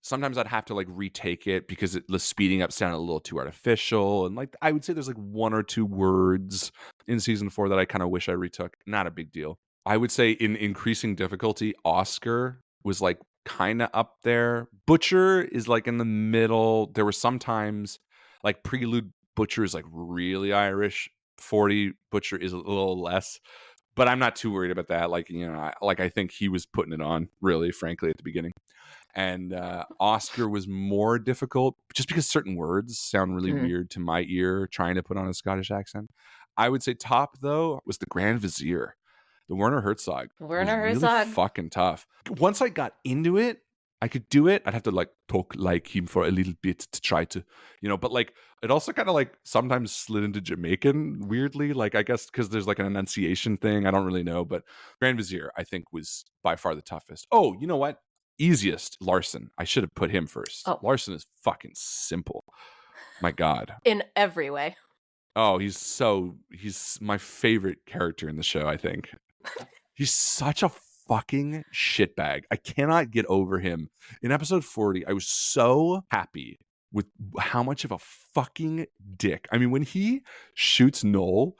Sometimes I'd have to like retake it because the speeding up sounded a little too artificial, and like I would say there's like one or two words in season 4 that I kind of wish I retook. Not a big deal. I would say in increasing difficulty, Oscar was like kind of up there. Butcher is like in the middle. There were sometimes like Prelude, Butcher is like really Irish. 40, Butcher is a little less, but I'm not too worried about that. Like, I think he was putting it on, really, frankly, at the beginning. And Oscar was more difficult just because certain words sound really Mm. weird to my ear trying to put on a Scottish accent. I would say top, though, was the Grand Vizier. The Werner Herzog was Werner really Herzog. fucking tough. Once I got into it, I could do it. I'd have to like talk like him for a little bit to try to, but like it also kind of like sometimes slid into Jamaican weirdly. Like, I guess because there's like an enunciation thing. I don't really know. But Grand Vizier, I think, was by far the toughest. Oh, you know what? Easiest, Larson. I should have put him first. Oh, Larson is fucking simple. My God. in every way. Oh, he's my favorite character in the show, I think. He's such a fucking shitbag. I cannot get over him. In episode 40, I was so happy with how much of a fucking dick. I mean, when he shoots Noel,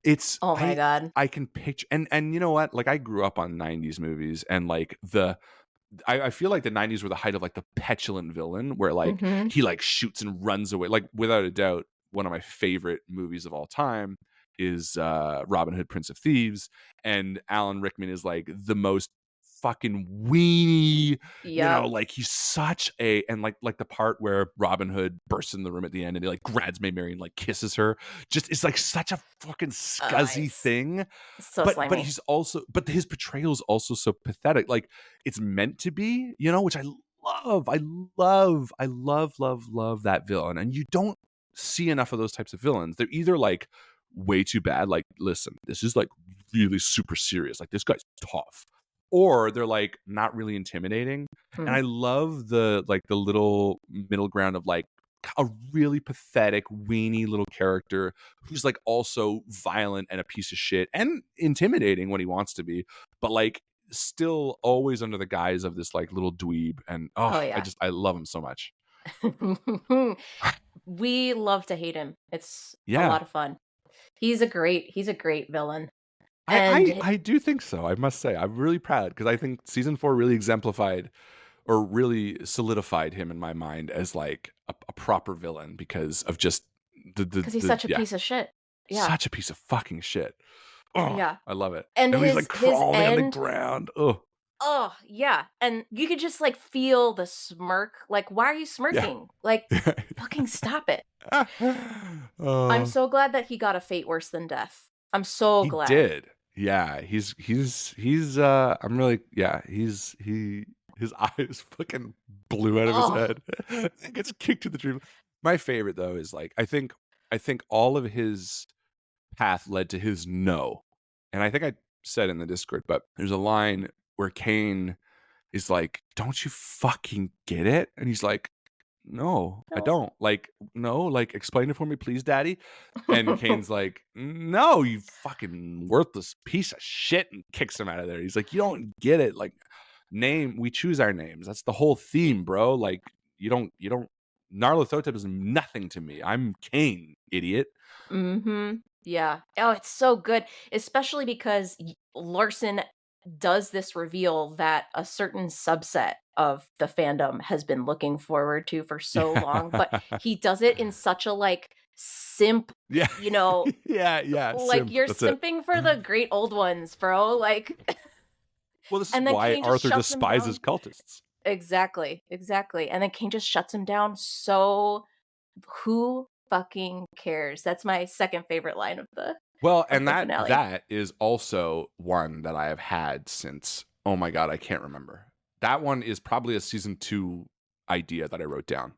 it's Oh my god. I can picture, and you know what? Like, I grew up on 90s movies, and like I feel like the 90s were the height of like the petulant villain where like Mhm. he like shoots and runs away. Like without a doubt, one of my favorite movies of all time is Robin Hood, Prince of Thieves, and Alan Rickman is like the most fucking weenie, Yep. like he's such a, and like the part where Robin Hood bursts in the room at the end and he like grabs May Mary and like kisses her, just it's like such a fucking scuzzy Nice. thing. So But slimy. he's also, but his portrayal is also so pathetic. Like it's meant to be, which I love. I love that villain. And you don't see enough of those types of villains. They're either like way too bad, like, listen, this is like really super serious. Like this guy's tough. Or they're like not really intimidating. And Mm. I love the little middle ground of like a really pathetic, weenie little character who's like also violent and a piece of shit and intimidating when he wants to be, but like still always under the guise of this like little dweeb. And Oh, I yeah. just I love him so much. We love to hate him. It's a Yeah. lot of fun. He's a great villain. I, I And I do think so. I must say, I'm really proud because I think season 4 really exemplified or really solidified him in my mind as like a proper villain because of just because he's such a yeah, piece of shit. Yeah. such a piece of fucking shit. Oh, Yeah. I love it. And And when he's like his crawling on the end, ground. Oh, oh, yeah. And you could just like feel the smirk. Like, why are you yeah. smirking? Like, fucking stop it. I'm Oh, so glad that he got a fate worse than death. I'm so he glad. did. Yeah, he's I'm really, yeah, his eyes fucking blew out of his Oh, head. And gets kicked to the tree. My favorite though is like I think all of his path led to his no. And I think I said in the Discord, but there's a line where Kane is like, "Don't you fucking get it?" And he's like, "No, I no. don't. Like, no, like explain it for me, please, daddy." And Kane's like, "No, you fucking worthless piece of shit," and kicks him out of there. He's like, "You don't get it. Like, we choose our names. That's the whole theme, bro. Like, you don't Narlathotep is nothing to me. I'm Kane, idiot." Mhm. Yeah. Oh, it's so good, especially because Larson does this reveal that a certain subset of the fandom has been looking forward to for so long, but he does it in such a like simp, Yeah. you know, Yeah, like simp. you're That's it. simping for the great old ones, bro. Like, Well, this is and then why Kane just Arthur shuts him despises down. cultists. Exactly, exactly. And then Kane just shuts him down. So who fucking cares? That's my second favorite line Well, of and the that finale. that is also one that I have had since, oh my god, I can't remember. That one is probably a season 2 idea that I wrote down.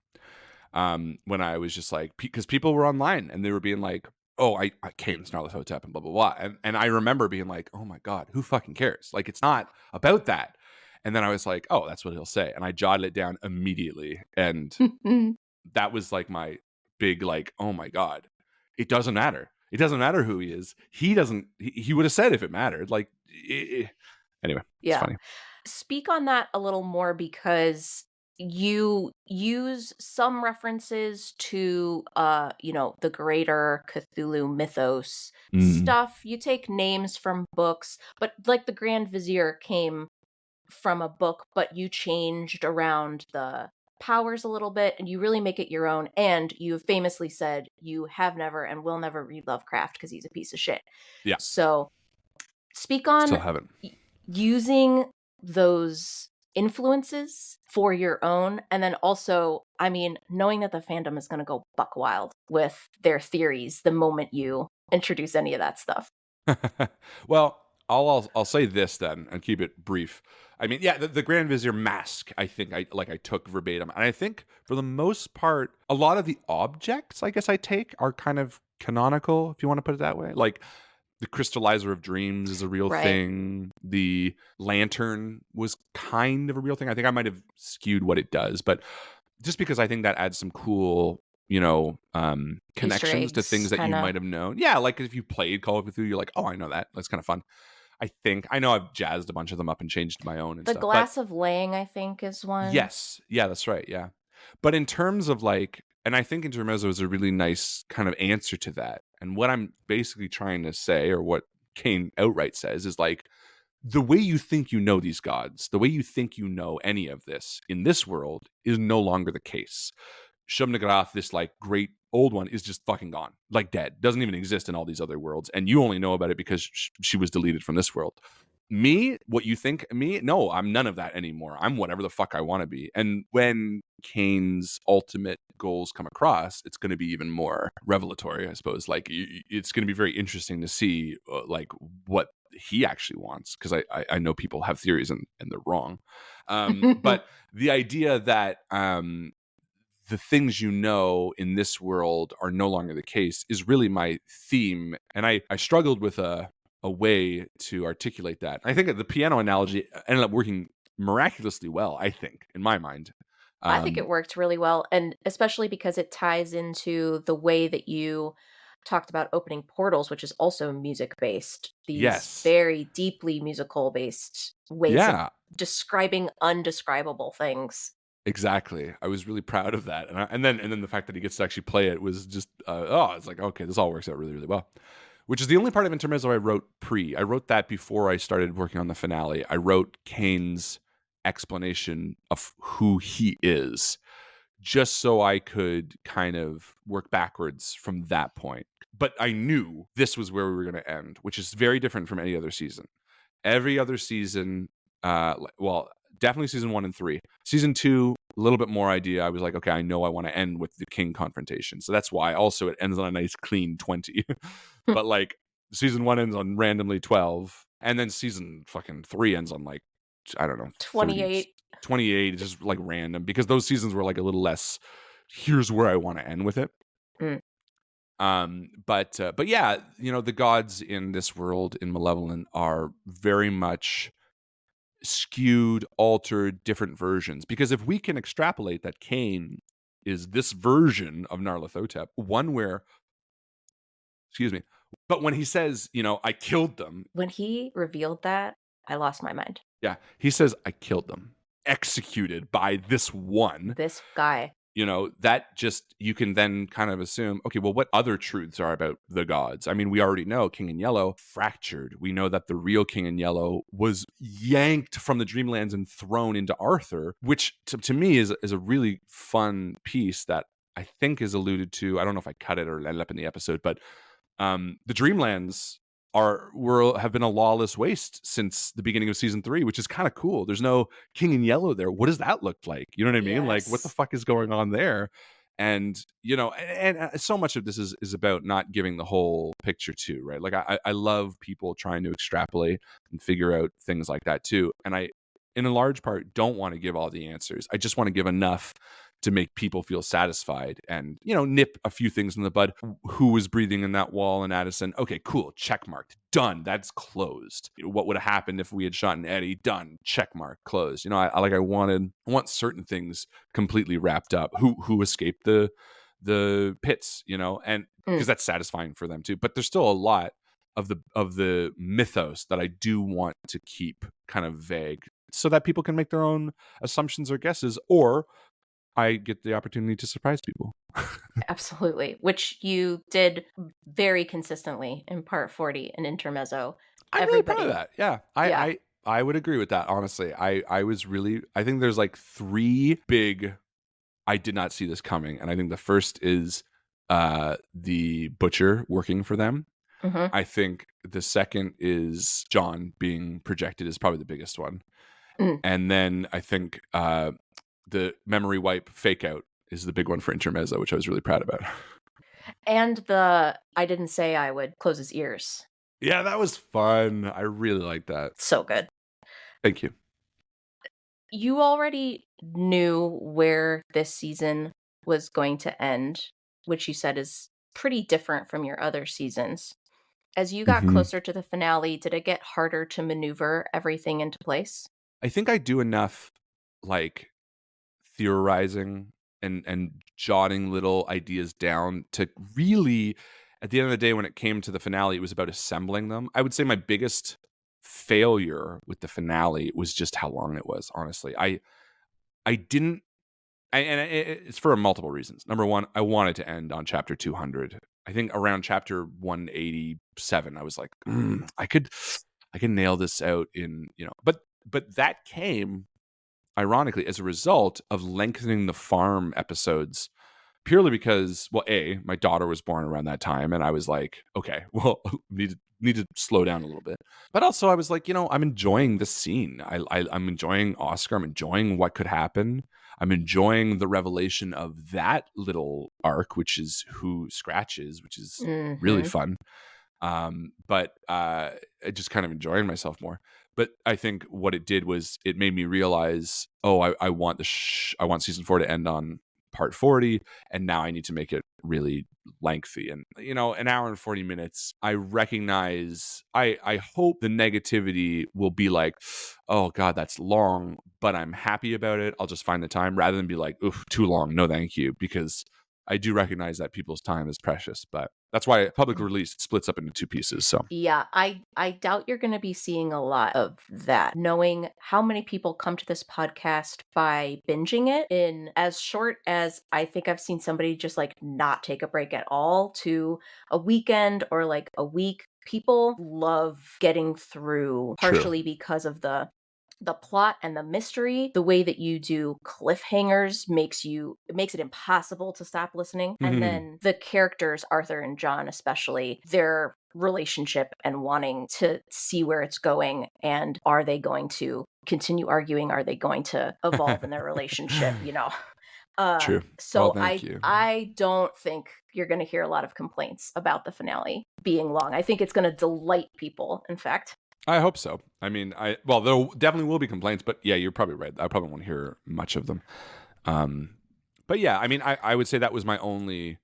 When I was just like, because people were online and they were being like, "Oh, I Kane's Nyarlathotep and blah blah blah," and I remember being like, "Oh my god, who fucking cares? Like, it's not about that." And then I was like, "Oh, that's what he'll say," and I jotted it down immediately, and that was like my big like, "Oh my god, it doesn't matter. It doesn't matter who he is. He doesn't. He would have said if it mattered." Like, anyway, it's Yeah. funny. Speak on that a little more because you use some references to the greater Cthulhu mythos Mm. stuff. You take names from books, but like the Grand Vizier came from a book, but you changed around the powers a little bit and you really make it your own. And you famously said you have never and will never read Lovecraft because he's a piece of shit. Yeah, So speak still on haven't. using those influences for your own, and then also, I mean, knowing that the fandom is going to go buck wild with their theories the moment you introduce any of that stuff. Well, I'll say this then and keep it brief. I mean, yeah, the Grand Vizier mask, I think I took verbatim. And I think for the most part, a lot of the objects I guess I take are kind of canonical, if you want to put it that way. Like the crystallizer of dreams is a real Right. thing. The lantern was kind of a real thing. I think I might have skewed what it does, but just because I think that adds some cool, Easter connections to things eggs, that kind you of. might have known. Yeah, like if you played Call of Cthulhu, you're like, oh, I know that. That's kind of fun. I know I've jazzed a bunch of them up and changed my own and The stuff. But Glass of Lang, I think, is one. yes, yeah, that's right. Yeah. But in terms of like, and I think Intermezzo is a really nice kind of answer to that. And what I'm basically trying to say, or what Kane outright says, is like, the way you think you know these gods, the way you think you know any of this in this world is no longer the case. Shub-Niggurath, this like great old one, is just fucking gone, like dead, doesn't even exist in all these other worlds, and you only know about it because she was deleted from this world. Me, what you think of me? No, I'm none of that anymore. I'm whatever the fuck I want to be. And when Kane's ultimate goals come across, it's going to be even more revelatory, I suppose. Like it's going to be very interesting to see like what he actually wants, because I know people have theories and they're wrong. But the idea that the things you know in this world are no longer the case is really my theme. And I struggled with a way to articulate that. I think that the piano analogy ended up working miraculously well, I think, in my mind. I think it worked really well, and especially because it ties into the way that you talked about opening portals, which is also music-based. These Yes. very deeply musical-based ways of Yeah. describing undescribable things. Exactly. I was really proud of that, and then the fact that he gets to actually play it was just it's like, okay, this all works out really, really well. Which is the only part of Intermezzo I wrote pre. I wrote that before I started working on the finale. I wrote Kane's explanation of who he is, just so I could kind of work backwards from that point. But I knew this was where we were going to end, which is very different from any other season. Every other season, well, definitely season 1 and 3. Season 2, a little bit more idea. I was like, okay, I know I want to end with the king confrontation. So that's why also it ends on a nice clean 20. But like season 1 ends on randomly 12, and then season fucking 3 ends on like, I don't know, 30, 28. 28, just like random, because those seasons were like a little less, here's where I want to end with it. Mm. But yeah, you know, the gods in this world in Malevolent are very much skewed, altered, different versions. Because if we can extrapolate that Kane is this version of Nyarlathotep, one where, excuse me, but when he says, you know, I killed them, When he revealed that, I lost my mind. yeah, he says, I killed them, executed by this one. This guy. You know, that just, you can then kind of assume, okay, well, what other truths are about the gods? I mean, we already know King in Yellow fractured. We know that the real King in Yellow was yanked from the Dreamlands and thrown into Arthur, which to me is a really fun piece that I think is alluded to. I don't know if I cut it or ended up in the episode, but the Dreamlands have been a lawless waste since the beginning of season 3, which is kind of cool. There's no King in Yellow there. What does that look like? You know what I mean? Like, what the Yes. fuck is going on there? And you know, and so much of this is about not giving the whole picture too, right? Like I love people trying to extrapolate and figure out things like that too. And I, in a large part, don't want to give all the answers. I just want to give enough to make people feel satisfied, and, you know, nip a few things in the bud. Who was breathing in that wall in Addison? Okay, cool, check marked, done, that's closed. You know, what would have happened if we had shot an Eddie? Done, check mark, closed. You know, I want certain things completely wrapped up. Who escaped the pits, you know, and because that's satisfying for them too. But there's still a lot of the mythos that I do want to keep kind of vague, so that people can make their own assumptions or guesses, or I get the opportunity to surprise people. Absolutely. Which you did very consistently in part 40 and Intermezzo. I'm really proud of Everybody. that. Yeah. Yeah. I would agree with that, honestly. I was really, I think there's like 3 big, I did not see this coming. And I think the first is the butcher working for them. Mm-hmm. I think the second is John being projected is probably the biggest one. Mm. And then I think the memory wipe fake out is the big one for Intermezzo, which I was really proud about. And the I didn't say I would close his ears. Yeah, that was fun. I really liked that. So good. Thank you. You already knew where this season was going to end, which you said is pretty different from your other seasons. As you got Mhm. closer to the finale, did it get harder to maneuver everything into place? I think I do enough, like, theorizing and jotting little ideas down to really, at the end of the day, when it came to the finale, it was about assembling them. I would say my biggest failure with the finale was just how long it was, honestly. I didn't, it's for multiple reasons. Number one, I wanted to end on chapter 200. I think around chapter 187, I was like, I can nail this out in, but that came ironically as a result of lengthening the farm episodes purely because, well, my daughter was born around that time, and I was like, okay, well, need to slow down a little bit. But also, I was like, I'm enjoying the scene. I'm enjoying Oscar. I'm enjoying what could happen. I'm enjoying the revelation of that little arc, which is who Scratch is, which is really Mhm. fun. But I just kind of enjoying myself more. But I think what it did was it made me realize, oh, I want I want season 4 to end on part 40, and now I need to make it really lengthy. And an hour and 40 minutes, I recognize, I hope the negativity will be like, oh god, that's long, but I'm happy about it. I'll just find the time, rather than be like, oof, too long, no thank you, because I do recognize that people's time is precious. But that's why public release splits up into two pieces. So Yeah, I doubt you're going to be seeing a lot of that, knowing how many people come to this podcast by binging it in as short as I think I've seen somebody just like not take a break at all to a weekend or like a week. People love getting through, true. partially because of the plot and the mystery. The way that you do cliffhangers makes it impossible to stop listening. And then the characters, Arthur and John especially, their relationship and wanting to see where it's going, and are they going to continue arguing, are they going to evolve in their relationship, True. Well, so thank i you. i don't think you're going to hear a lot of complaints about the finale being long. I think it's going to delight people, in fact. I hope so. I mean, there definitely will be complaints, but yeah, you're probably right. I probably won't hear much of them. Um, but yeah, I mean, I would say that was my only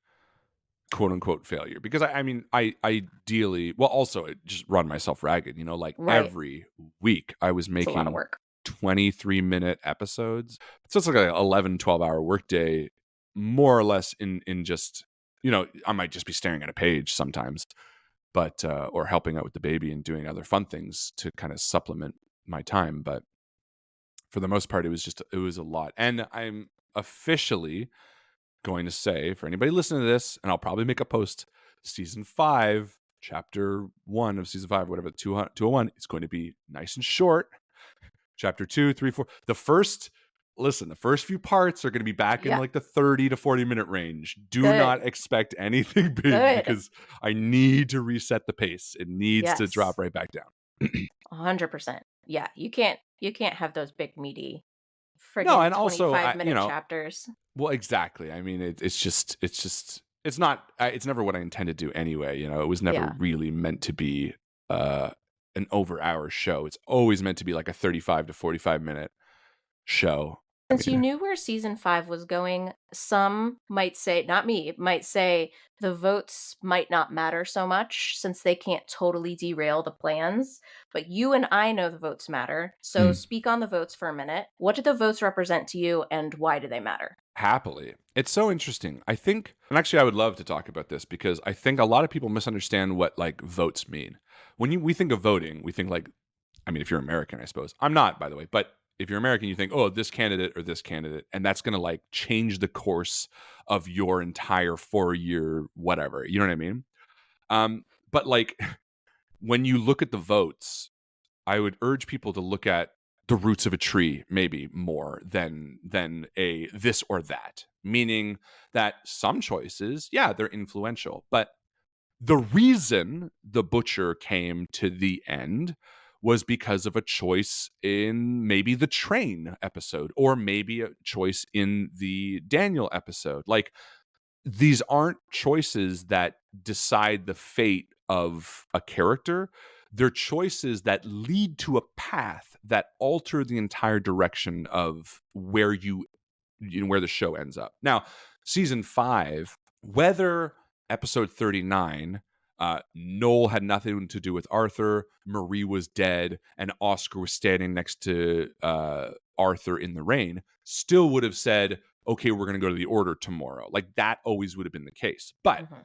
quote unquote failure, because I mean, I ideally, well, also it just run myself ragged, like Right. every week I was It's a lot of making work. 23-minute episodes. So it's like an 11, 12-hour workday, more or less in just, I might just be staring at a page sometimes, but or helping out with the baby and doing other fun things to kind of supplement my time. But for the most part, it was a lot. And I'm officially going to say, for anybody listening to this, and I'll probably make a post, season 5, chapter 1 of season 5, whatever, 201, it's going to be nice and short. Chapter 2, 3, 4. The first few parts are going to be back in Yeah. like the 30 to 40-minute range. Do Good. not expect anything big, Good. because I need to reset the pace. It needs to drop Yes. right back down. 100%. Yeah, you can't have those big meaty No, friggin' and also, 25-minute chapters. well, exactly. I mean, it's not, it's never what I intend to do anyway. It was never Yeah. really meant to be uh, an over hour show. It's always meant to be like a 35 to 45-minute show. I Since you mean, knew where season 5 was going, some might say, not me, might say the votes might not matter so much since they can't totally derail the plans. But you and I know the votes matter. So mm, speak on the votes for a minute. What do the votes represent to you, and why do they matter? happily. It's so interesting. I think, and actually, I would love to talk about this, because I think a lot of people misunderstand what like votes mean. When we think of voting, we think like, I mean, if you're American, I suppose. I'm not, by the way, but if you're American, you think, oh, this candidate or this candidate, and that's going to like change the course of your entire 4-year whatever. You know what I mean? But like, when you look at the votes, I would urge people to look at the roots of a tree maybe more than a this or that. Meaning that some choices, yeah, they're influential, but the reason the butcher came to the end was because of a choice in maybe the train episode, or maybe a choice in the Daniel episode. Like, these aren't choices that decide the fate of a character. They're choices that lead to a path that alter the entire direction of where the show ends up. Now, season 5, whether episode 39, Noel had nothing to do with Arthur, Marie was dead, and Oscar was standing next to Arthur in the rain, still would have said, okay, we're going to go to the Order tomorrow. Like, that always would have been the case. But Mhm.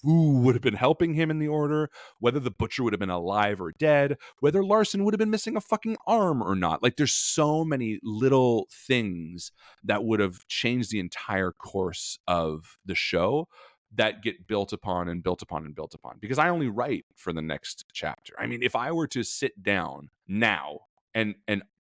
who would have been helping him in the Order, whether the butcher would have been alive or dead, whether Larson would have been missing a fucking arm or not. Like, there's so many little things that would have changed the entire course of the show that get built upon and built upon and built upon, because I only write for the next chapter. I mean, if I were to sit down now and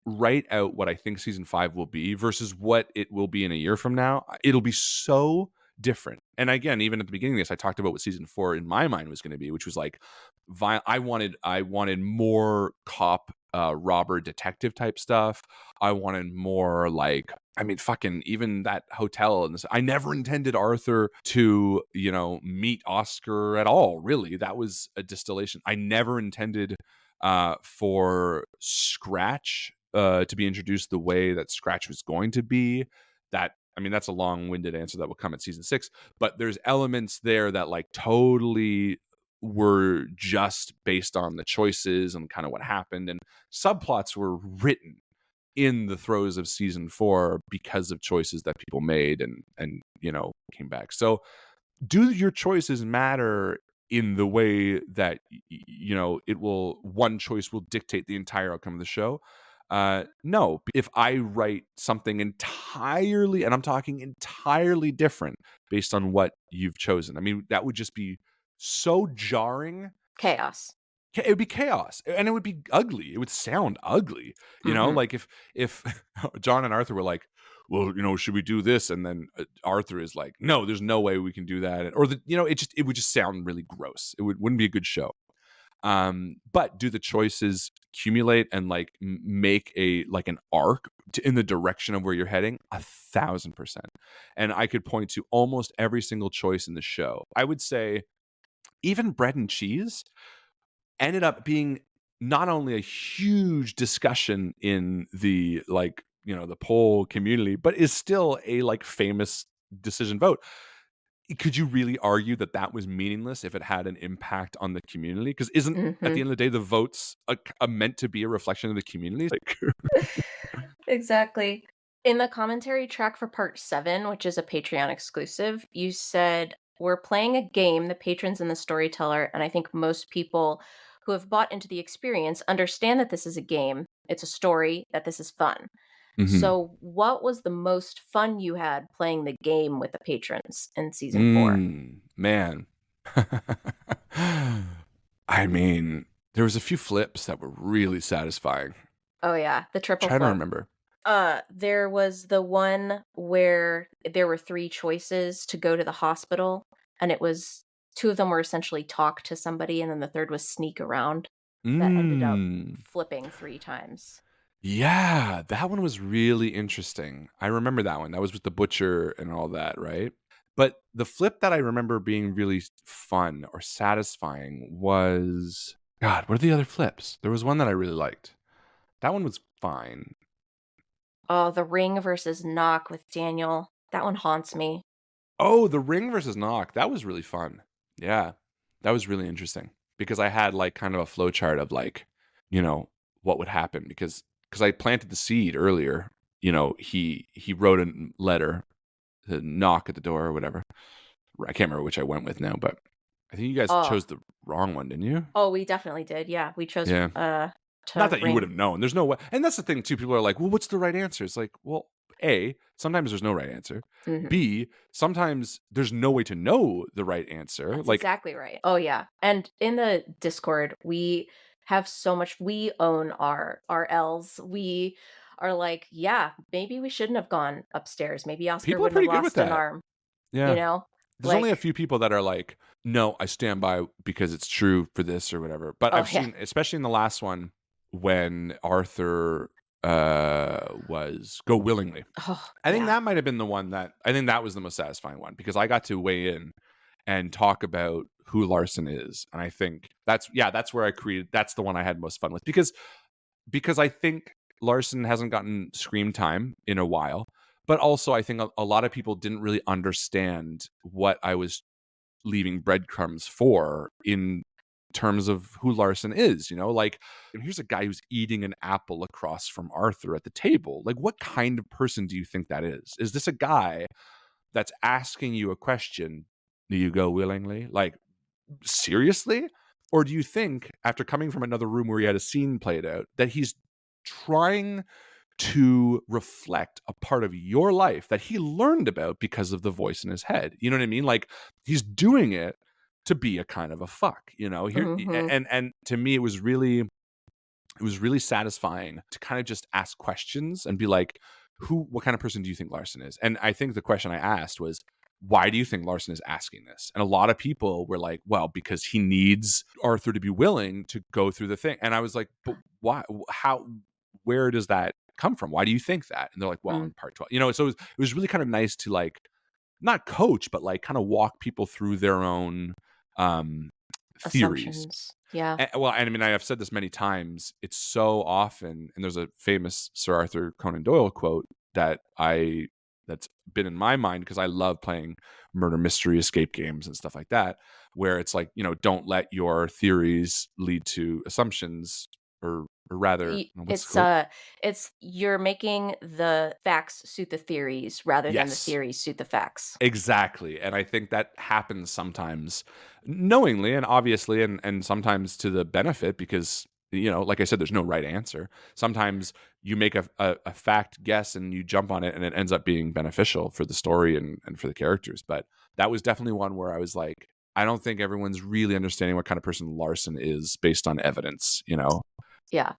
write out what I think season 5 will be versus what it will be in a year from now, it'll be so different. And again, even at the beginning of this, I talked about what season 4 in my mind was going to be, which was like I wanted more cop robber detective type stuff. I wanted more like, I mean, fucking even that hotel and this. I never intended Arthur to, meet Oscar at all. Really, that was a distillation. I never intended for Scratch to be introduced the way that Scratch was going to be. That, I mean, that's a long-winded answer that will come at season 6. But there's elements there that like totally were just based on the choices and kind of what happened, and subplots were written in the throes of season 4 because of choices that people made and came back. So do your choices matter in the way that one choice will dictate the entire outcome of the show? No. If I write something entirely, and I'm talking entirely different based on what you've chosen, I mean, that would just be so jarring. Chaos. It would be chaos, and it would be ugly. It would sound ugly, Mhm. like if John and Arthur were like, well, should we do this? And then Arthur is like, no, there's no way we can do that. Or it would just sound really gross. It wouldn't be a good show. But do the choices accumulate and like make an arc in the direction of where you're heading? 1,000%. And I could point to almost every single choice in the show. I would say even bread and cheese ended up being not only a huge discussion in the the poll community, but is still a like famous decision vote. Could you really argue that that was meaningless if it had an impact on the community? Because isn't at the Mhm. end of the day the votes meant to be a reflection of the community? Like, Exactly. In the commentary track for part 7, which is a Patreon exclusive, you said, "We're playing a game, the patrons and the storyteller, and I think most people who have bought into the experience understand that this is a game, it's a story, that this is fun." mhm. So, what was the most fun you had playing the game with the patrons in season 4? Man. I mean, there was a few flips that were really satisfying. Oh yeah, the triple Trying to flip. remember. There was the one where there were 3 choices to go to the hospital, and it was 2 of them were essentially talk to somebody, and then the 3rd was sneak around. That ended up Mm. flipping 3 times. Yeah, that one was really interesting. I remember that one. That was with the butcher and all that, right? But the flip that I remember being really fun or satisfying was, God, what are the other flips? There was one that I really liked. That one was fine. Oh, the ring versus knock with Daniel. That one haunts me. Oh, the ring versus knock. That was really fun. Yeah. That was really interesting because I had like kind of a flow chart of like, you know, what would happen because I planted the seed earlier. He wrote a letter, to knock at the door or whatever. I can't remember which I went with now, but I think you guys Oh. chose the wrong one, didn't you? Oh, we definitely did. Yeah, we chose, Yeah. Not to that you would ring. have known. There's no way. And that's the thing too. People are like, "Well, what's the right answer?" It's like, well, A, sometimes there's no right answer. Mhm. B, sometimes there's no way to know the right answer. That's Like, exactly right. Oh, yeah, and in the Discord, we have so much we own our L's. We are like, "Yeah, maybe we shouldn't have gone upstairs. Maybe Oscar people are wouldn't have pretty good with lost an that. arm," you Yeah. know? There's only a Like, few people that are like, "No, I stand by because it's true for this or whatever." But oh, I've yeah. seen, especially in the last one, when Arthur was go willingly. Oh, I think yeah. that might have been the one that I think that was the most satisfying one because I got to weigh in and talk about who Larson is. And I think that's where I created that's the one I had most fun with because I think Larson hasn't gotten screen time in a while. But also I think a lot of people didn't really understand what I was leaving breadcrumbs for in terms of who Larson is, like, and here's a guy who's eating an apple across from Arthur at the table. Like, what kind of person do you think that is? Is this a guy that's asking you a question? Do you go willingly? Like, seriously? Or do you think, after coming from another room where he had a scene played out, that he's trying to reflect a part of your life that he learned about because of the voice in his head. You know what I mean? Like, he's doing it to be a kind of a fuck, you know? Here Mhm. and to me it was really satisfying to kind of just ask questions and be like, what kind of person do you think Larson is? And I think the question I asked was, why do you think Larson is asking this? And a lot of people were like, well, because he needs Arthur to be willing to go through the thing. And I was like, but why? How? Where does that come from? Why do you think that? And they're like, well, Mm. in part 12, you know, so it was really kind of nice to like, not coach, but like kind of walk people through their own um, theories. Assumptions. Yeah. Well, and I mean, I have said this many times. It's so often, and there's a famous Sir Arthur Conan Doyle quote that's been in my mind because I love playing murder mystery escape games and stuff like that, where it's like, you know, don't let your theories lead to assumptions, or rather, what's the It's quote? it's you're making the facts suit the theories rather than the Yes. theories suit the facts. Exactly, and I think that happens sometimes knowingly and obviously and sometimes to the benefit because, you know, like I said, there's no right answer. Sometimes you make a fact guess and you jump on it and it ends up being beneficial for the story and for the characters, but that was definitely one where I was like, I don't think everyone's really understanding what kind of person Larson is based on evidence, you know? Yeah.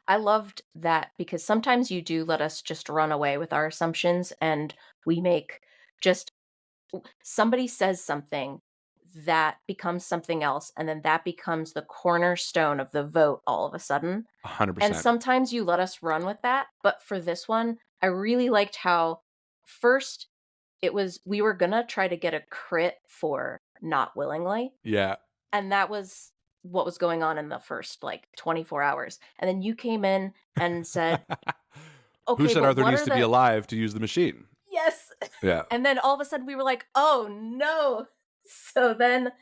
I loved that because sometimes you do let us just run away with our assumptions and we make just somebody says something that becomes something else and then that becomes the cornerstone of the vote all of a sudden. And 100%. sometimes you let us run with that, but for this one, I really liked how first it was we were gonna try to get a crit for not willingly, Yeah. and that was what was going on in the first, like, 24 hours, and then you came in and said, Who "Okay, said but Arthur what needs are to be the" alive to use the machine? Yes! Yeah. And then all of a sudden we were like, "Oh, no." So then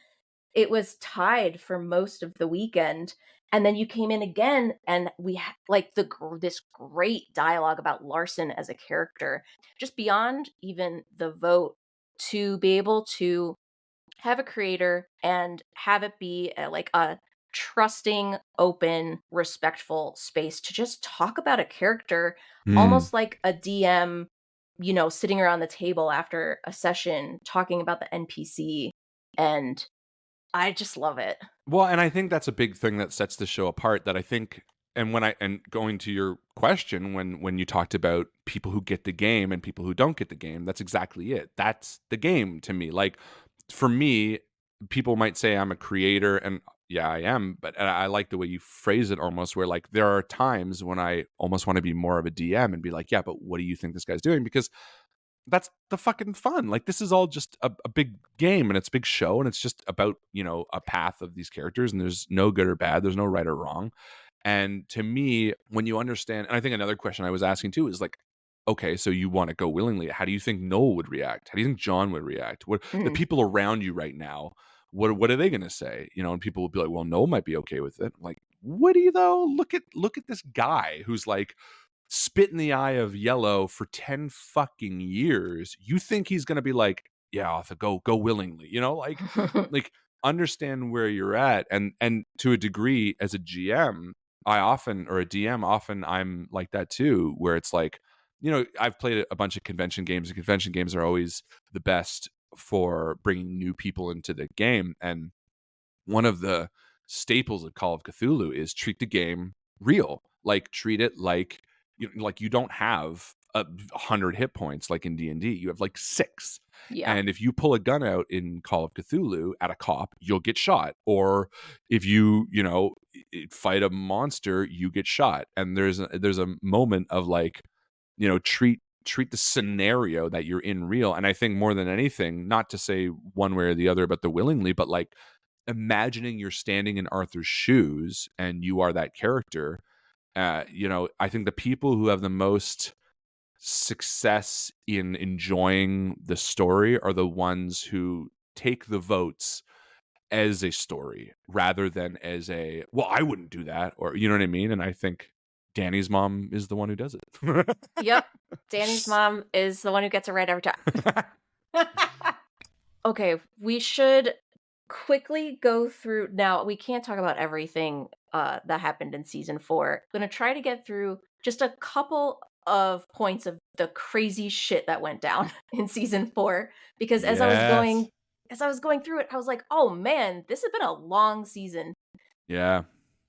it was tied for most of the weekend, and then you came in again, and we had, like, this great dialogue about Larson as a character, just beyond even the vote, to be able to have a creator and have it be like a trusting, open, respectful space to just talk about a character Mm. almost like a DM, you know, sitting around the table after a session talking about the NPC. And I just love it. Well, and I think that's a big thing that sets the show apart that I think and going to your question when you talked about people who get the game and people who don't get the game, that's exactly it. That's the game to me. Like for me, people might say I'm a creator and yeah, I am, but I like the way you phrase it almost where like there are times when I almost want to be more of a DM and be like, yeah, but what do you think this guy's doing? Because that's the fucking fun. Like this is all just a big game and it's a big show and it's just about, you know, a path of these characters and there's no good or bad. There's no right or wrong. And to me, when you understand, and I think another question I was asking too is like, okay, so you want to go willingly. How do you think Noel would react? How do you think John would react? What the Mm. people around you right now, what are they gonna say? You know, and people will be like, well, Noel might be okay with it. I'm like, would he though? Look at this guy who's like spit in the eye of yellow for 10 fucking years. You think he's going to be like, yeah, Arthur, go willingly, you know, like understand where you're at. And to a degree as a GM, I often, or a DM, often I'm like that too, where it's like, you know, I've played a bunch of convention games and convention games are always the best for bringing new people into the game. And one of the staples of Call of Cthulhu is treat the game real. Like treat it like you don't have 100 hit points like in D&D. You have like 6. Yeah. And if you pull a gun out in Call of Cthulhu at a cop, you'll get shot. Or if you know, fight a monster, you get shot. And there's a moment of like, you know, treat the scenario that you're in real. And I think more than anything, not to say one way or the other about the willingly, but like imagining you're standing in Arthur's shoes and you are that character, you know, I think the people who have the most success in enjoying the story are the ones who take the votes as a story rather than as a, well, I wouldn't do that, or you know what I mean? And I think Danny's mom is the one who does it. Yep. Danny's mom is the one who gets it right every time. Okay, we should quickly go through now. We can't talk about everything that happened in season 4. I'm gonna try to get through just a couple of points of the crazy shit that went down in season 4, because Yes. as I was going through it, I was like, "Oh man, this has been a long season. Yeah.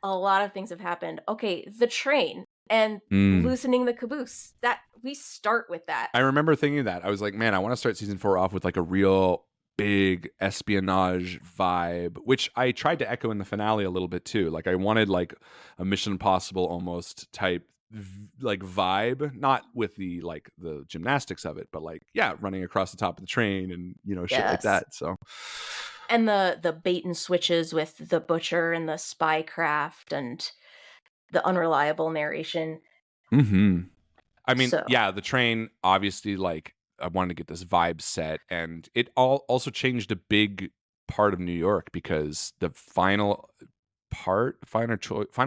A lot of things have happened." Okay, the train and Mm. loosening the caboose. That we start with that. I remember thinking that. I was like, man, I want to start season 4 off with like a real big espionage vibe, which I tried to echo in the finale a little bit too. Like I wanted like a Mission Impossible almost type like vibe, not with the like the gymnastics of it, but like yeah, running across the top of the train and shit like Yes. that. So And the bait and switches with the butcher and the spy craft and the unreliable narration. mhm. I mean, So, yeah, the train obviously like I wanted to get this vibe set, and it all also changed a big part of New York because the final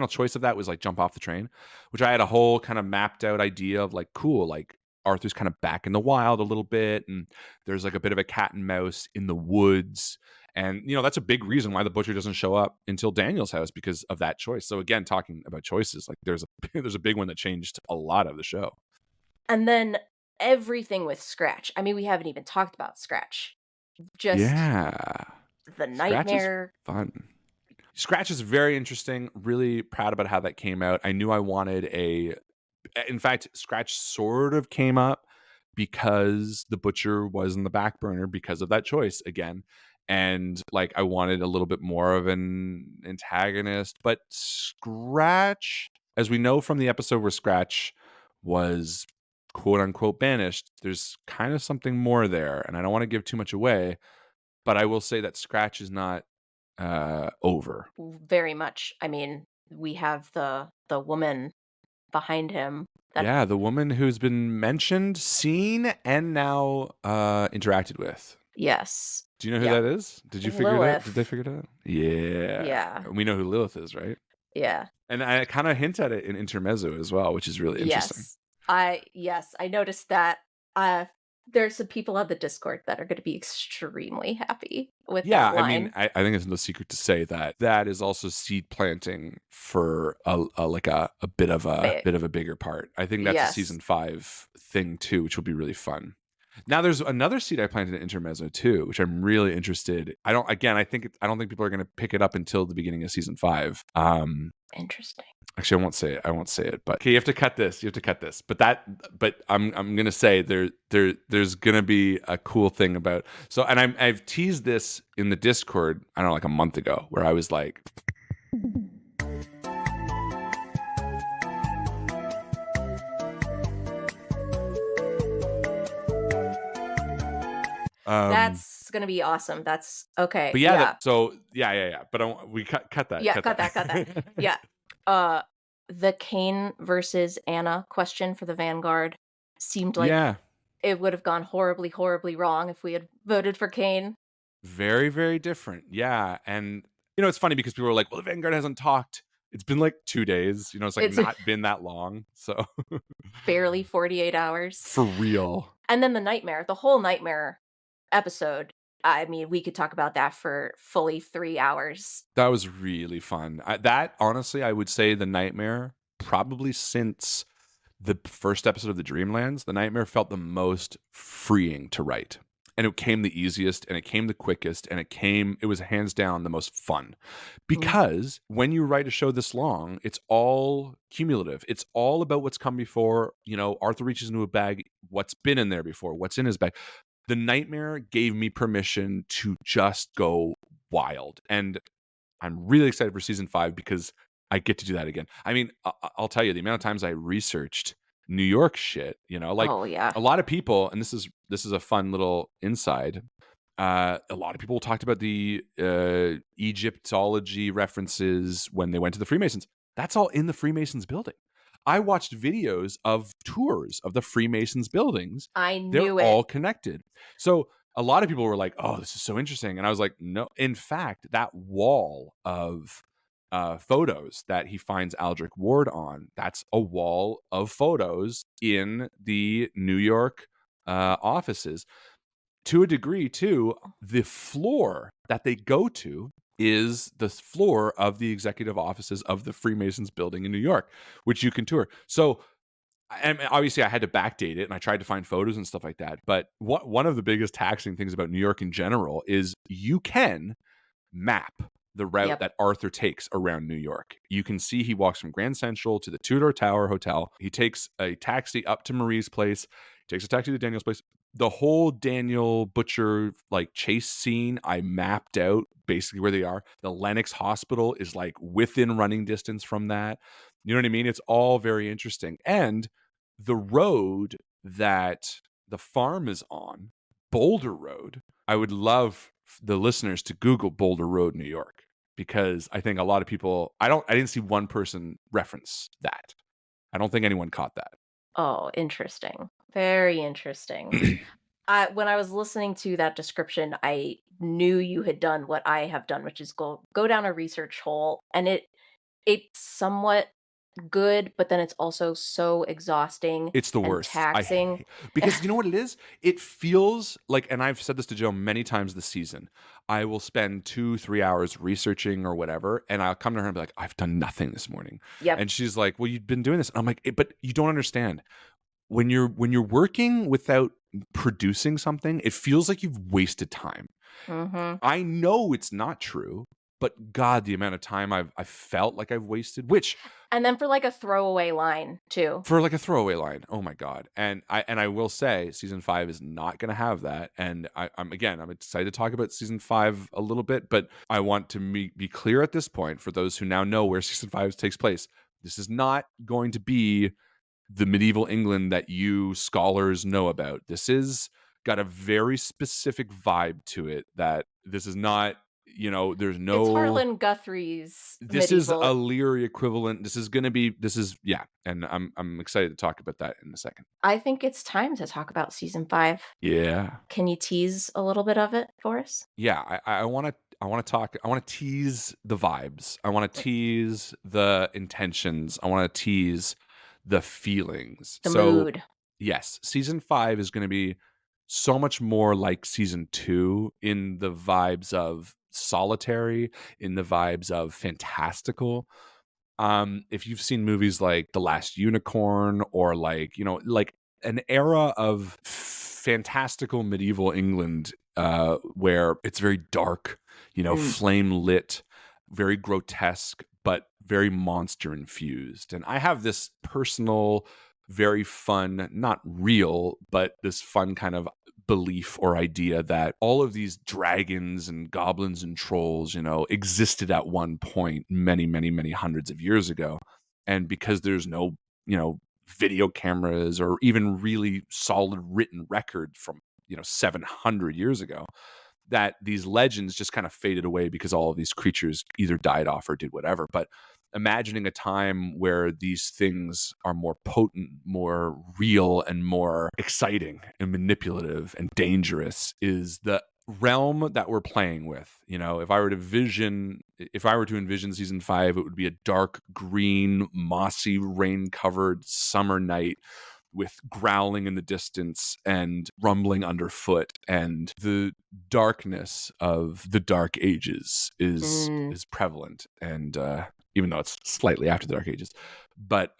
choice of that was like jump off the train, which I had a whole kind of mapped out idea of like cool, like Arthur's kind of back in the wild a little bit, and there's like a bit of a cat and mouse in the woods. And that's a big reason why the butcher doesn't show up until Daniel's house because of that choice. So again, talking about choices, like there's a there's a big one that changed a lot of the show. and then everything with Scratch. I mean, we haven't even talked about Scratch. Just Yeah. the Scratch is nightmare. fun. Scratch is very interesting. Really proud about how that came out. I knew I wanted in fact, Scratch sort of came up because the butcher was in the back burner because of that choice again. And like I wanted a little bit more of an antagonist, but Scratch, as we know from the episode where Scratch was quote unquote banished, there's kind of something more there. And I don't want to give too much away, but I will say that Scratch is not over. Very much. I mean, we have the woman behind him that Yeah, the woman who's been mentioned, seen, and now interacted with. yes. Do you know who Yep. that is? Did you figure it out? Did they Lilith. figure it out? Yeah. Yeah. We know who Lilith is, right? Yeah. And I kind of hint at it in Intermezzo as well, which is really interesting. Yes, I noticed that. Uh there's some people on the Discord that are going to be extremely happy with Yeah, that I mean, line. I think it's no secret to say that that is also seed planting for a But bit of a bigger part. I think that's a yes. season 5 thing too, which will be really fun. Now there's another seed I planted in Intermezzo too, which I'm really interested. I don't think people are going to pick it up until the beginning of season 5. Interesting. Actually, I won't say it. I won't say it. But okay, you have to cut this. You have to cut this. But I'm gonna say there's gonna be a cool thing about. So, and I've teased this in the Discord. I don't know, like a month ago, where I was like, um, That's going to be awesome. That's okay. but yeah, Yeah. yeah. But we cut that. Yeah, Cut cut that. that. Yeah. Uh the Kane versus Anna question for the Vanguard seemed like Yeah, it would have gone horribly, horribly wrong if we had voted for Kane. very very different. Yeah, and it's funny because people are like, well, the Vanguard hasn't talked. It's been like 2 days. It's like It's not been that long. So barely 48 hours. for real. And then the whole nightmare episode. I mean, we could talk about that for fully 3 hours. That was really fun. That honestly, I would say the Nightmare probably since the first episode of the Dreamlands, the Nightmare felt the most freeing to write. And it came the easiest and it came the quickest and it was hands down the most fun. Mm. Because when you write a show this long, it's all cumulative. It's all about what's come before. Arthur reaches into a bag, what's been in there before, what's in his bag. The Nightmare gave me permission to just go wild. And I'm really excited for season 5 because I get to do that again. I mean, I'll tell you the amount of times I researched New York shit. Like Oh, yeah. a lot of people, and this is a fun little inside. A lot of people talked about the Egyptology references when they went to the Freemasons. That's all in the Freemasons building. I watched videos of tours of the Freemasons buildings. I They're knew it. all connected. So a lot of people were like, "Oh, this is so interesting," and I was like, "No." In fact, that wall of photos that he finds Aldrich Ward on—that's a wall of photos in the New York offices. To a degree, too, the floor that they go to is the floor of the executive offices of the Freemasons building in New York, which you can tour. So, and obviously I had to backdate it, and I tried to find photos and stuff like that. But one of the biggest taxing things about New York in general is you can map the route Yep. that Arthur takes around New York. You can see he walks from Grand Central to the Tudor Tower Hotel. He takes a taxi up to Marie's place, takes a taxi to Daniel's place. The whole Daniel Butcher like chase scene, I mapped out basically where they are. The Lenox Hospital is like within running distance from that. You know what I mean? It's all very interesting. And the road that the farm is on, Boulder Road, I would love the listeners to Google Boulder Road, New York, because I think a lot of people, I didn't see one person reference that. I don't think anyone caught that. Oh, interesting. Very interesting. When I was listening to that description, I knew you had done what I have done, which is go down a research hole, and it's somewhat good, but then it's also so exhausting It's the and worst. taxing. Because you know what it is? It feels like, and I've said this to Joe many times this season, I will spend 2-3 hours researching or whatever, and I'll come to her and be like, I've done nothing this morning. Yep. And she's like, well, you've been doing this. And I'm like, but you don't understand. When you're working without producing something, it feels like you've wasted time. Mhm. I know it's not true, but God, the amount of time I felt like I've wasted, which And then for like a throwaway line too. for like a throwaway line, oh my God. And I will say season 5 is not going to have that. And I'm excited to talk about season 5 a little bit, but I want to be clear at this point for those who now know where season 5 takes place. This is not going to be the medieval England that you scholars know about. This is got a very specific vibe to it that this is not, there's It's no, Harlan Guthrie's this is medieval. a Leary equivalent. Yeah. And I'm excited to talk about that in a second. I think it's time to talk about season 5. Yeah. Can you tease a little bit of it for us? Yeah. I want to tease the vibes. I want to tease the intentions. I want to tease the feelings. The So mood. yes, season 5 is going to be so much more like season 2 in the vibes of solitary, in the vibes of fantastical. If you've seen movies like The Last Unicorn or like an era of fantastical medieval England, where it's very dark, Mm. flame lit, very grotesque, but very monster infused. And I have this personal, very fun, not real, but this fun kind of belief or idea that all of these dragons and goblins and trolls, existed at one point many, many, many hundreds of years ago. And because there's no, video cameras or even really solid written record from, 700 years ago, that these legends just kind of faded away because all of these creatures either died off or did whatever. But imagining a time where these things are more potent, more real, and more exciting and manipulative and dangerous is the realm that we're playing with. If I were to envision season 5, it would be a dark green, mossy, rain-covered summer night with growling in the distance and rumbling underfoot, and the darkness of the Dark Ages is Mm. prevalent. And even though it's slightly after the Dark Ages, but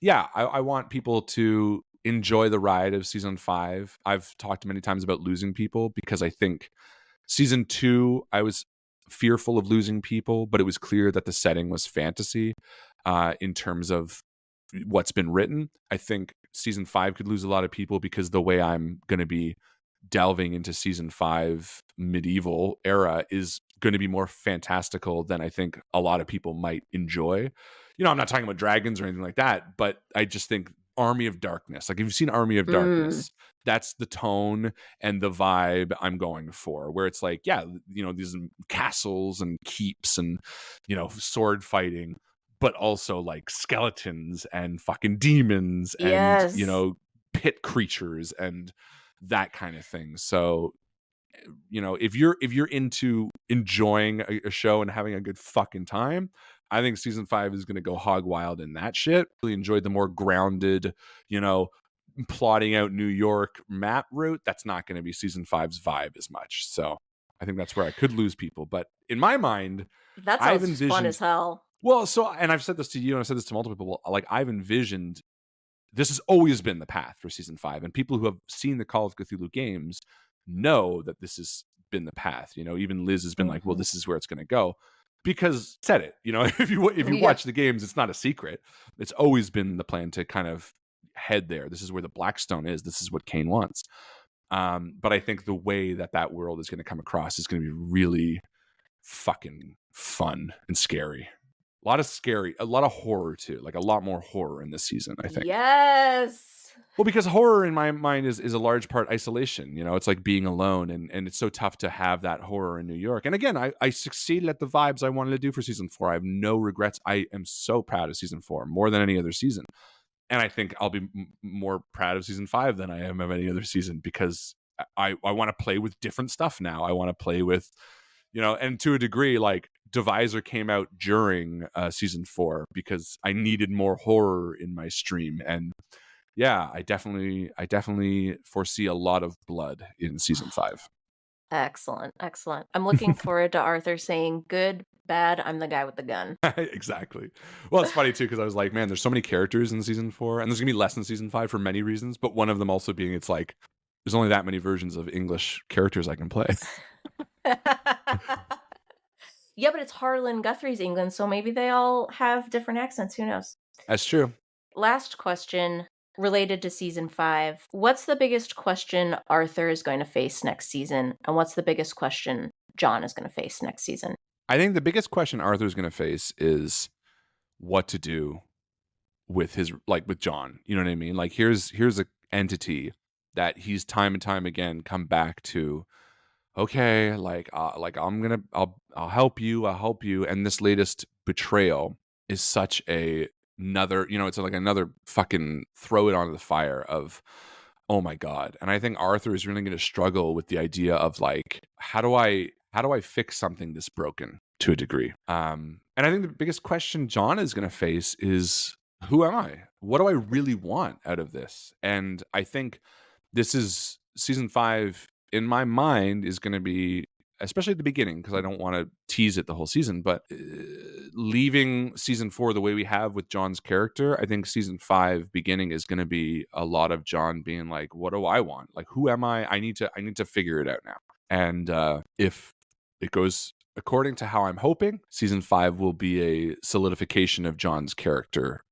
yeah, I want people to enjoy the ride of season 5. I've talked many times about losing people because I think season 2 I was fearful of losing people, but it was clear that the setting was fantasy in terms of what's been written. I think season 5 could lose a lot of people because the way I'm going to be delving into season 5 medieval era is going to be more fantastical than I think a lot of people might enjoy. I'm not talking about dragons or anything like that, but I just think Army of Darkness. Like if you've seen Army of Mm. Darkness, that's the tone and the vibe I'm going for, where it's like, yeah, these castles and keeps and, sword fighting, but also like skeletons and fucking demons and, Yes. pit creatures and that kind of thing. So, if you're into enjoying a show and having a good fucking time, I think season 5 is going to go hog wild in that shit. Really enjoyed the more grounded, plotting out New York map route. That's not going to be season 5's vibe as much. So I think that's where I could lose people. But in my mind, That I've sounds fun envisioned, as hell. well, so, and I've said this to you and I've said this to multiple people, like I've envisioned this has always been the path for season 5, and people who have seen the Call of Cthulhu games know that this has been the path. Even Liz has been like, well, Mhm. this is where it's going to go, because said it. If you Yep. watch the games, it's not a secret. It's always been the plan to kind of head there. This is where the Blackstone is. This is what Kane wants. But I think the way that world is going to come across is going to be really fucking fun and scary. A lot of horror too, like a lot more horror in this season, I think. Yes. Well, because horror in my mind is a large part isolation. It's like being alone, and it's so tough to have that horror in New York. And again, I succeeded at the vibes I wanted to do for season 4. I have no regrets. I am so proud of season 4 more than any other season. And I think I'll be more proud of season 5 than I am of any other season, because I want to play with different stuff now. I want to play with, and to a degree, like Divisor came out during season 4 because I needed more horror in my stream. And yeah, I definitely foresee a lot of blood in season 5. Excellent. Excellent. I'm looking forward to Arthur saying, good, bad, I'm the guy with the gun. Exactly. Well, it's funny too, because I was like, man, there's so many characters in season 4, and there's gonna be less in season 5 for many reasons, but one of them also being, it's like there's only that many versions of English characters I can play. Yeah, but it's Harlan Guthrie's England, so maybe they all have different accents. Who knows? That's true. Last question related to season 5. What's the biggest question Arthur is going to face next season? And what's the biggest question John is going to face next season? I think the biggest question Arthur's gonna face is what to do with his, like, with John. You know what I mean? Like, here's a entity that he's time and time again come back to. Okay, like I'll help you, and this latest betrayal is such another, it's like another fucking throw it onto the fire of, oh my god. And I think Arthur is really going to struggle with the idea of, like, how do I fix something this broken, to a degree. And I think the biggest question John is going to face is, who am I? What do I really want out of this? And I think this is season 5 in my mind is going to be, especially at the beginning, because I don't want to tease it the whole season, but leaving season 4 the way we have with John's character, I think season 5 beginning is going to be a lot of John being like, what do I want? Like, who am I? I need to figure it out now. And if it goes according to how I'm hoping, season 5 will be a solidification of John's character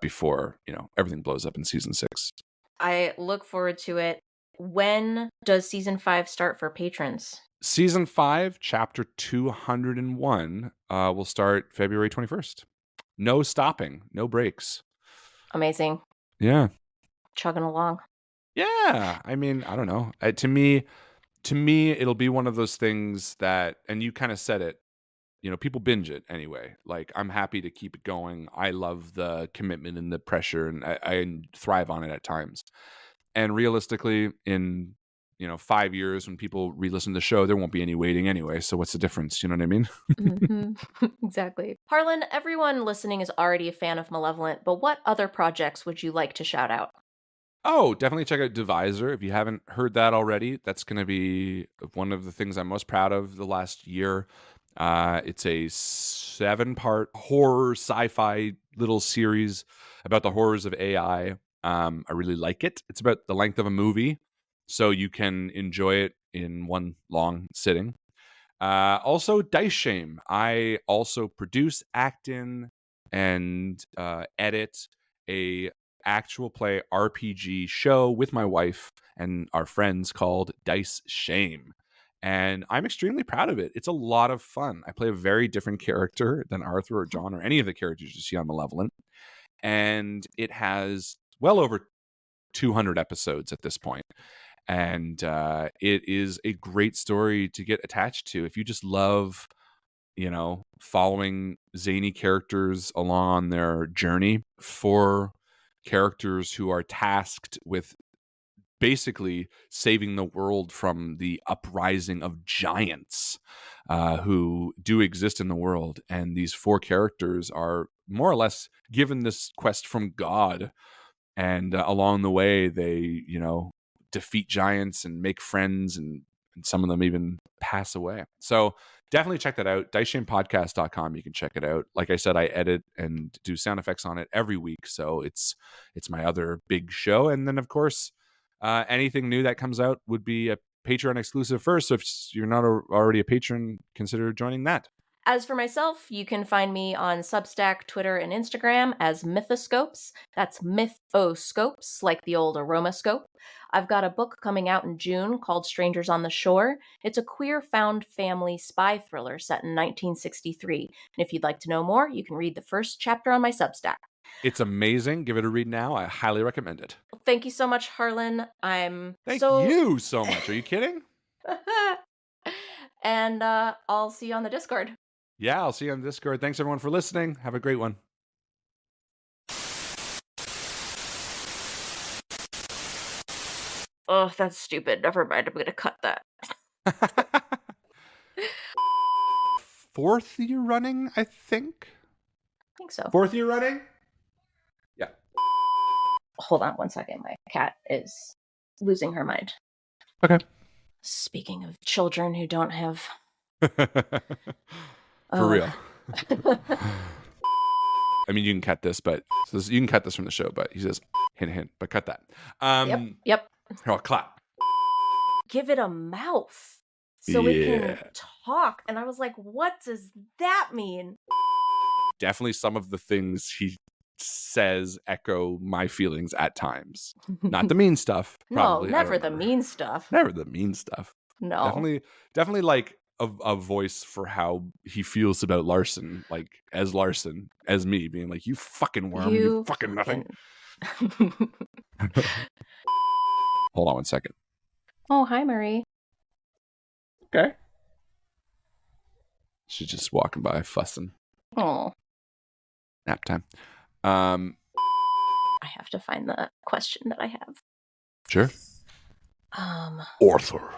before, everything blows up in season 6. I look forward to it. When does season 5 start for patrons? Season 5, chapter 201, will start February 21st. No stopping, no breaks. Amazing. Yeah. Chugging along. Yeah. I mean, I don't know. To me, it'll be one of those things that, and you kind of said it, people binge it anyway. Like, I'm happy to keep it going. I love the commitment and the pressure, and I thrive on it at times. And realistically, in 5 years, when people re-listen to the show, there won't be any waiting anyway. So what's the difference? You know what I mean? Exactly. Harlan, everyone listening is already a fan of Malevolent, but what other projects would you like to shout out? Oh, definitely check out Divisor if you haven't heard that already. That's going to be one of the things I'm most proud of the last year. It's a 7-part horror sci-fi little series about the horrors of AI. I really like it. It's about the length of a movie, so you can enjoy it in one long sitting. Also, Dice Shame. I also produce, act in, and edit a actual play RPG show with my wife and our friends called Dice Shame. And I'm extremely proud of it. It's a lot of fun. I play a very different character than Arthur or John or any of the characters you see on Malevolent. And it has well over 200 episodes at this point. And it is a great story to get attached to. If you just love, following zany characters along on their journey, for characters who are tasked with basically saving the world from the uprising of giants who do exist in the world. And these 4 characters are more or less given this quest from God. And along the way, they, defeat giants and make friends and and some of them even pass away. So definitely check that out. DiceShamePodcast.com. You can check it out. Like I said, I edit and do sound effects on it every week. So it's my other big show. And then, of course, anything new that comes out would be a Patreon exclusive first. So if you're not already a patron, consider joining that. As for myself, you can find me on Substack, Twitter, and Instagram as Mythoscopes. That's Mythoscopes, like the old aromascope. I've got a book coming out in June called Strangers on the Shore. It's a queer found family spy thriller set in 1963. And if you'd like to know more, you can read the first chapter on my Substack. It's amazing. Give it a read now. I highly recommend it. Thank you so much, Harlan. Thank you so much. Are you kidding? And I'll see you on the Discord. Yeah, I'll see you on Discord. Thanks, everyone, for listening. Have a great one. Oh, that's stupid. Never mind. I'm going to cut that. 4th year running, I think. I think so. 4th year running? Yeah. Hold on one second. My cat is losing her mind. Okay. Speaking of children who don't have... For real. I mean, you can cut this, but you can cut this from the show, but he says, hint, hint, but cut that. Yep. Here, I'll clap. Give it a mouth so it can talk. And I was like, what does that mean? Definitely some of the things he says echo my feelings at times. Not the mean stuff. Probably. No, never the mean stuff. Never the mean stuff. No. Definitely like a voice for how he feels about Larson, like as Larson, as me, being like, you fucking worm, you fucking nothing. Hold on one second. Oh, hi, Marie. Okay. She's just walking by, fussing. Oh. Nap time. I have to find the question that I have. Sure. Arthur.